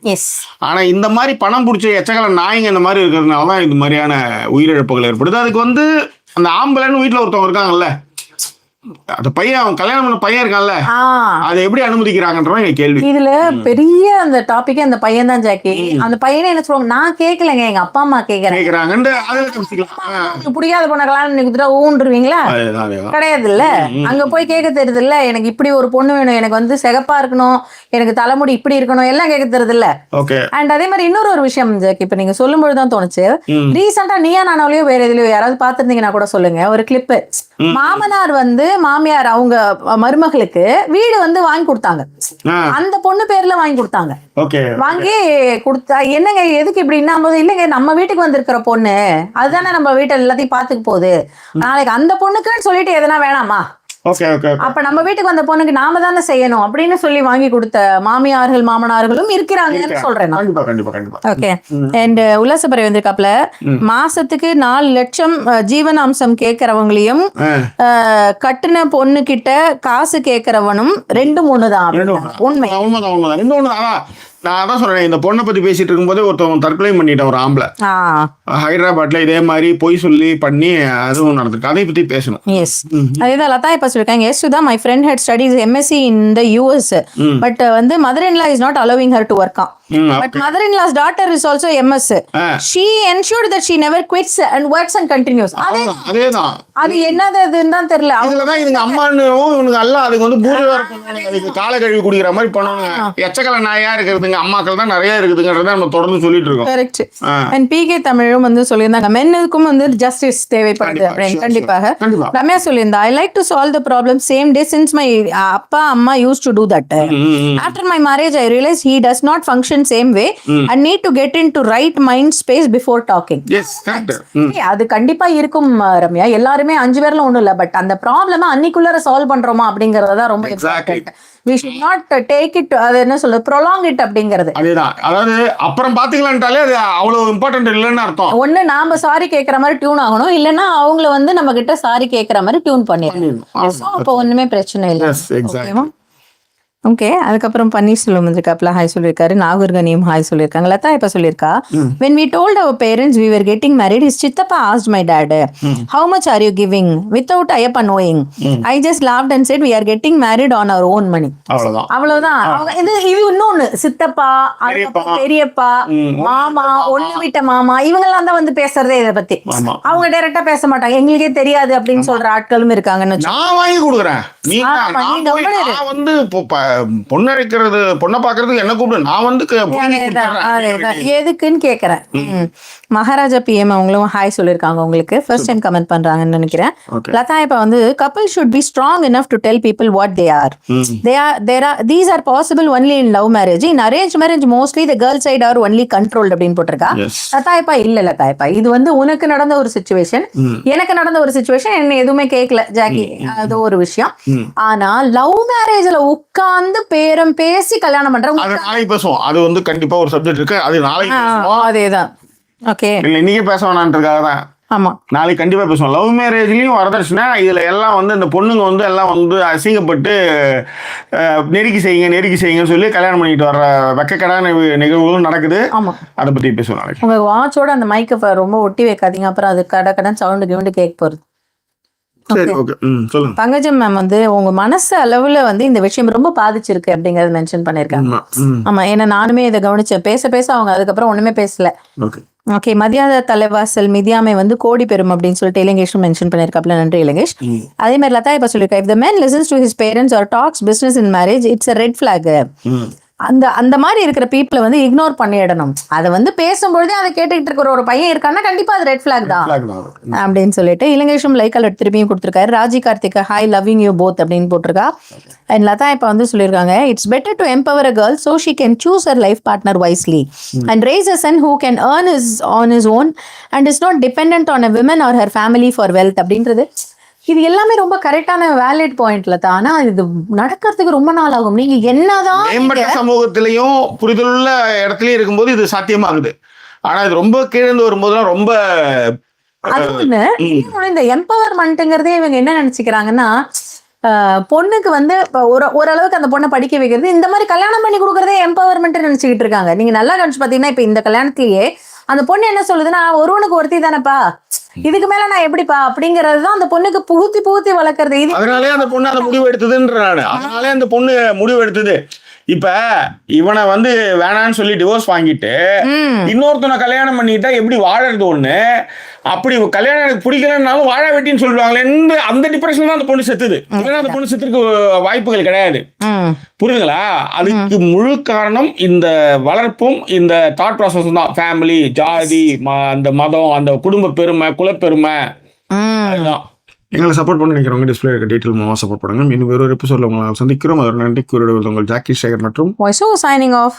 ஆனா இந்த மாதிரி பணம் பிடிச்ச எச்சக்கலை நாய்ங்க இந்த மாதிரி இருக்கிறதுனாலதான் இந்த மாதிரியான உயிரிழப்புகள் ஏற்படுது. அதுக்கு வந்து அந்த ஆம்பளைன்னு வீட்டுல ஒருத்தவங்க இருக்காங்கல்ல, அந்த பையன், அவன் கல்யாணம் பண்ண பையன் இருக்கான்ல, அதை எப்படி அனுமதிக்கிறாங்கன்றதான் எங்க கேள்வி. இதுல பெரிய அந்த டாபிக் அந்த பையன் தான் ஜாக்கி. அந்த பையனே என்ன சொல்லுவாங்க, நான் கேட்கலங்க, எங்க அப்பா அம்மா கேக்குறாங்கன்னு. பிடிக்காத பொண்ணை கல்யாணம் பண்ணி கொடுத்துட்டா ஊன்றுவீங்களா? கிடையாது இல்ல. அங்க போய் கேட்க தெரியுது இல்ல, எனக்கு இப்படி ஒரு பொண்ணு வேணும், எனக்கு வந்து சிகப்பா இருக்கணும், எனக்கு தலைமுடி இப்படி இருக்கணும், எல்லாம் கேட்க தெரியுது இல்ல. அண்ட் அதே மாதிரி இன்னொரு விஷயம் ஜாக்கி, இப்ப நீங்க சொல்லும் பொழுதுதான் தோணுச்சு, ரீசெண்டா நீயா நானாவிலயோ வேற எதுலயோ யாராவது பாத்துருந்தீங்கன்னா கூட சொல்லுங்க, ஒரு கிளிப். மாமனார் வந்து மாமியார் அவங்க மருமகளுக்கு வீடு வந்து வாங்கி கொடுத்தாங்க, அந்த பொண்ணு பேர்ல வாங்கி கொடுத்தாங்க. வாங்கி கொடுத்தா என்னங்க எதுக்கு இப்படின்னா, இல்லைங்க நம்ம வீட்டுக்கு வந்திருக்கிற பொண்ணு அதுதானே நம்ம வீட்டை எல்லாத்தையும் பாத்துக்க போகுது, நாளைக்கு அந்த பொண்ணுக்குன்னு சொல்லிட்டு எதனா வேணாமா, அப்ப நம்ம வீட்டுக்கு வந்த பொண்ணுக்கு நாம தானே செய்யணும் அப்படின்னு சொல்லி வாங்கி கொடுத்த மாமியார்கள் மாமனார்களும் இருக்கிறாங்கன்னு சொல்றேன். ஓகே. அண்ட் உல்லாசப்பறை வந்திருக்காப்ல, மாசத்துக்கு 4 லட்சம் ஜீவனாம்சம் கேட்கறவங்களையும் கட்டுன பொண்ணு கிட்ட காசு கேட்கறவனும் 2-3 தான். உண்மை. நான் அதான் சொல்றேன், இந்த பொண்ணை பத்தி பேசிட்டு இருக்கும்போதே ஒருத்தவங்க தற்கொலை பண்ணிட்டான், ஒரு ஆம்பளை ஹைதராபாத்ல இதே மாதிரி பொய் சொல்லி பண்ணி அதுவும் நடந்துட்டு, அதை பத்தி பேசணும். எஸ், அதேதான் லதா இப்ப சொல்லிருக்காங்க. Yes Sudha, my friend had studies MSc in the US, but வந்து மதர்-in-law is not allowing her to work on. But mother-in-law's daughter is also MS. She ensured that she never quits and works and continues. அதேதான். அது என்னதுன்னு தான் தெரியல. அதுலதான் இதுங்க அம்மான்னு இவனுங்க எல்லாம் அதுக்கு வந்து பூஜை பண்ணுவாங்க, அதுக்கு காலை கழுவி குடிக்கிற மாதிரி பண்ணுவாங்க. எச்சக்கலை நாயா இருக்கிறதுங்க அம்மாக்கள் தான் நிறைய இருக்குதுங்கிறத நம்ம தொடர்ந்து சொல்லிட்டு இருக்கோம். கரெக்ட். அண்ட் PK தமிழும் வந்து சொல்லியிருந்தாங்க, மென்னுக்கும் வந்து ஜஸ்டிஸ் தேவைப்படுது அப்படின்னு. கண்டிப்பாக ரம்யா சொல்லியிருந்தா, I like to solve the problem same day since my அப்பா அம்மா used to do that. After my marriage I realized he does not function same way and need to get into right mind space before talking. Yes, correct. அது கண்டிப்பா இருக்கும் ரம்யா. எல்லாருமே 5 பேர்ல ஒண்ணும் இல்ல, பட் அந்த ப்ராப்ளம் அன்னைக்குள்ள சால்வ் பண்றோமா அப்படிங்கறத ரொம்ப important. We should not take it, அது என்ன சொல்றது, prolong it அப்படிங்கிறது. அதேதான். அதாவது அப்புறம் பாத்துக்கலாம்ட்டாலே அது அவ்வளவு இம்பார்ட்டன்ட் இல்லைன்னு அர்த்தம். ஒண்ணு நாம சாரி கேட்கற மாதிரி டியூன் ஆகணும், இல்லன்னா அவங்கள வந்து நம்ம கிட்ட சாரி கேட்கற மாதிரி டியூன் பண்ணிடணும். அப்போ ஒண்ணுமே பிரச்சனை இல்லை. ஓகேவா? ஓகே. அதுக்கப்புறம் பன்னீர்செல்வம் வந்திருக்காப்ல, ஹாய் சொல்லியிருக்காரு. நாகூர்கனியும் ஹாய் சொல்லியிருக்காங்க. லதா இப்ப சொல்லியிருக்கா, when we told our parents we were getting married, his சித்தப்பா asked my dad, how much are you giving, without Ayyappa knowing. I just laughed and said we are getting married on our own money. அவ்வளவுதான். இது இன்னொன்னு, சித்தப்பா, பெரியப்பா, மாமா, ஒண்ணு விட்ட மாமா, இவங்க எல்லாம் தான் வந்து பேசுறதே இதை பத்தி. அவங்க டைரக்டா பேச மாட்டாங்க, எங்களுக்கே தெரியாது அப்படின்னு சொல்ற ஆட்களும் இருக்காங்கன்னு. நான் வாங்கி கொடுக்குறேன், வந்து பொண்ணழைக்கிறது, பொண்ணை பாக்குறதுக்கு என்ன கூப்பிடு, நான் வந்து எதுக்குன்னு கேக்குறேன். மகாராஜா PM அவங்களும் ஹாய் சொல்லிருக்காங்க, உங்களுக்கு ஃபர்ஸ்ட் டைம் கமெண்ட் பண்றாங்கன்னு நினைக்கிறேன். லதா இப்ப வந்து couple should be strong enough to tell people what they are. These are possible only in love marriage. In arranged marriage mostly the girl side are only controlled அப்படின்னு போட்டிருக்கா. லதா இப்ப இல்ல, லதா இப்ப இது வந்து உனக்கு நடந்த ஒரு சிச்சுவேஷன், எனக்கு நடந்த ஒரு சிச்சுவேஷன், என்ன எதுவுமே கேட்கல ஜாக்கி, அது ஒரு விஷயம். ஆனா லவ் மேரேஜ்ல உட்கார்ந்து பேரம் பேசி கல்யாணம் பண்றவங்க நாளைக்கு பேசுவோம், அது வந்து கண்டிப்பா ஒரு சப்ஜெக்ட் இருக்கு, அது நாளைக்கு பேசுவோம். அதேதான். ஓகே, இல்ல இன்னைக்கு பேச வேணான்றதுக்காக தான். ஆமா, நாளைக்கு கண்டிப்பா பேசுவோம். லவ் மேரேஜ்லயும் வரதட்சணை, இதுல எல்லாம் வந்து இந்த பொண்ணுங்க வந்து எல்லாம் வந்து அசிங்கப்பட்டு நெருக்கி செய்யுங்கன்னு சொல்லி கல்யாணம் பண்ணிட்டு வர்ற வெக்கக்கடான நிகழ்வுகளும் நடக்குது. ஆமா, அதை பத்தி பேசுவோம் நாளைக்கு. உங்க வாட்சோட அந்த மைக்கை ரொம்ப ஒட்டி வைக்காதீங்க, அப்புறம் அது கடன் சவுண்டு கிவுண்டு கேட்க போறது. பங்கஜம் மேம் வந்து உங்க மனசு அளவுல வந்து இந்த விஷயம் ரொம்ப பாதிச்சிருக்கு அப்படிங்கறத மென்ஷன் பண்ணிருக்காங்க. ஆமா, ஏன்னா நானுமே இதை கவனிச்சேன். பேச அவங்க அதுக்கப்புறம் ஒண்ணுமே பேசல. ஓகே, மதியாத தலைவாசல் மிதியாமை வந்து கோடி பெறும் அப்படின்னு சொல்லிட்டு இலங்கேஷும் மென்ஷன் பண்ணிருக்காப்ல. நன்றி இலங்கேஷ். அதே மாதிரி லதா இப்ப சொல்லிருக்கா, if the man listens to his parents or talks business in marriage, it's a red flag. அந்த மாதிரி இருக்கிற பீப்புளை வந்து இக்னோர் பண்ணிடணும். அதை வந்து பேசும்பொழுதே அதை கேட்டுக்கிட்டு இருக்கிற ஒரு பையன் இருக்கான்னா கண்டிப்பா அது ரெட் ஃபிளாக் தான் அப்படின்னு சொல்லிட்டு இலங்கேஷும் லைக் அலர்ட் திருப்பியும் கொடுத்துருக்காரு. Raji Karthika hi, loving you both அப்படின்னு போட்டிருக்கா. அண்ட் லதா இப்ப வந்து சொல்லியிருக்காங்க, it's better to empower a girl so she can choose her life partner wisely and raise a son who can earn on his own and is not dependent on a woman or her family for wealth அப்படின்றது. இது எல்லாமே ரொம்ப கரெக்டான வேலிட் பாயிண்ட்ல தான். ஆனா இது நடக்கிறதுக்கு ரொம்ப நாள் ஆகும். நீங்க என்னதான் மேம்பட்ட சமூகத்திலையும் புரிதலுள்ள இடத்துலயும் இருக்கும்போது இது சாத்தியமாகுது. ஆனா இது ரொம்ப கீழந்து வரும்போதுலாம் ரொம்ப இந்த எம்பவர்மெண்ட்ங்கிறதே இவங்க என்ன நினைச்சுக்கிறாங்கன்னா, பொண்ணுக்கு வந்து ஓரளவுக்கு அந்த பொண்ணை படிக்க வைக்கிறது, இந்த மாதிரி கல்யாணம் பண்ணி கொடுக்கறதே எம்பவர்மெண்ட் நினைச்சுக்கிட்டு இருக்காங்க. நீங்க நல்லா கணிச்சு பாத்தீங்கன்னா இப்ப இந்த கல்யாணத்திலேயே அந்த பொண்ணு என்ன சொல்லுதுன்னா, ஒருவனுக்கு ஒருத்தி தானப்பா, இதுக்கு மேல நான் எப்படிப்பா அப்படிங்கறது தான் அந்த பொண்ணுக்கு புகுத்தி வளர்க்கறது. இது அதனாலே அந்த பொண்ணு அந்த முடிவு எடுத்ததுன்ற நானு. அதனாலே அந்த பொண்ணு முடிவு எடுத்தது. இப்ப இவனை வந்து வேணான்னு சொல்லி டிவோர்ஸ் வாங்கிட்டு இன்னொருத்தனை கல்யாணம் பண்ணிட்டா எப்படி வாழறது ஒண்ணு, அப்படி கல்யாணம் எனக்கு பிடிக்கலன்னாலும் வாழ வெட்டின்னு சொல்லுவாங்களேன்னு அந்த டிப்ரெஷன் தான் அந்த பொண்ணு செத்துது. இல்லைன்னா அந்த பொண்ணு செத்துருக்கு வாய்ப்புகள் கிடையாது. புரியுதுங்களா? அதுக்கு முழு காரணம் இந்த வளர்ப்பும் இந்த தாட் ப்ராசஸ் தான். ஃபேமிலி, ஜாதி, அந்த மதம், அந்த குடும்ப பெருமை, குலப்பெருமை. அதுதான் எங்களை சப்போர்ட் பண்ணி நினைக்கிறவங்க டிஸ்பிளே இருக்க டீட்டெயில் மூலமாக சப்போர்ட் பண்ணுங்க. இன்னும் வேறு ஒரு எபிசோட்ல உங்களை சந்திக்கிறோம். அதோட நன்றி கூறிடுவது உங்கள் ஜாக்கி சேகர் மற்றும் வாய்ஸ் ஓவர் சைனிங் ஆஃப்.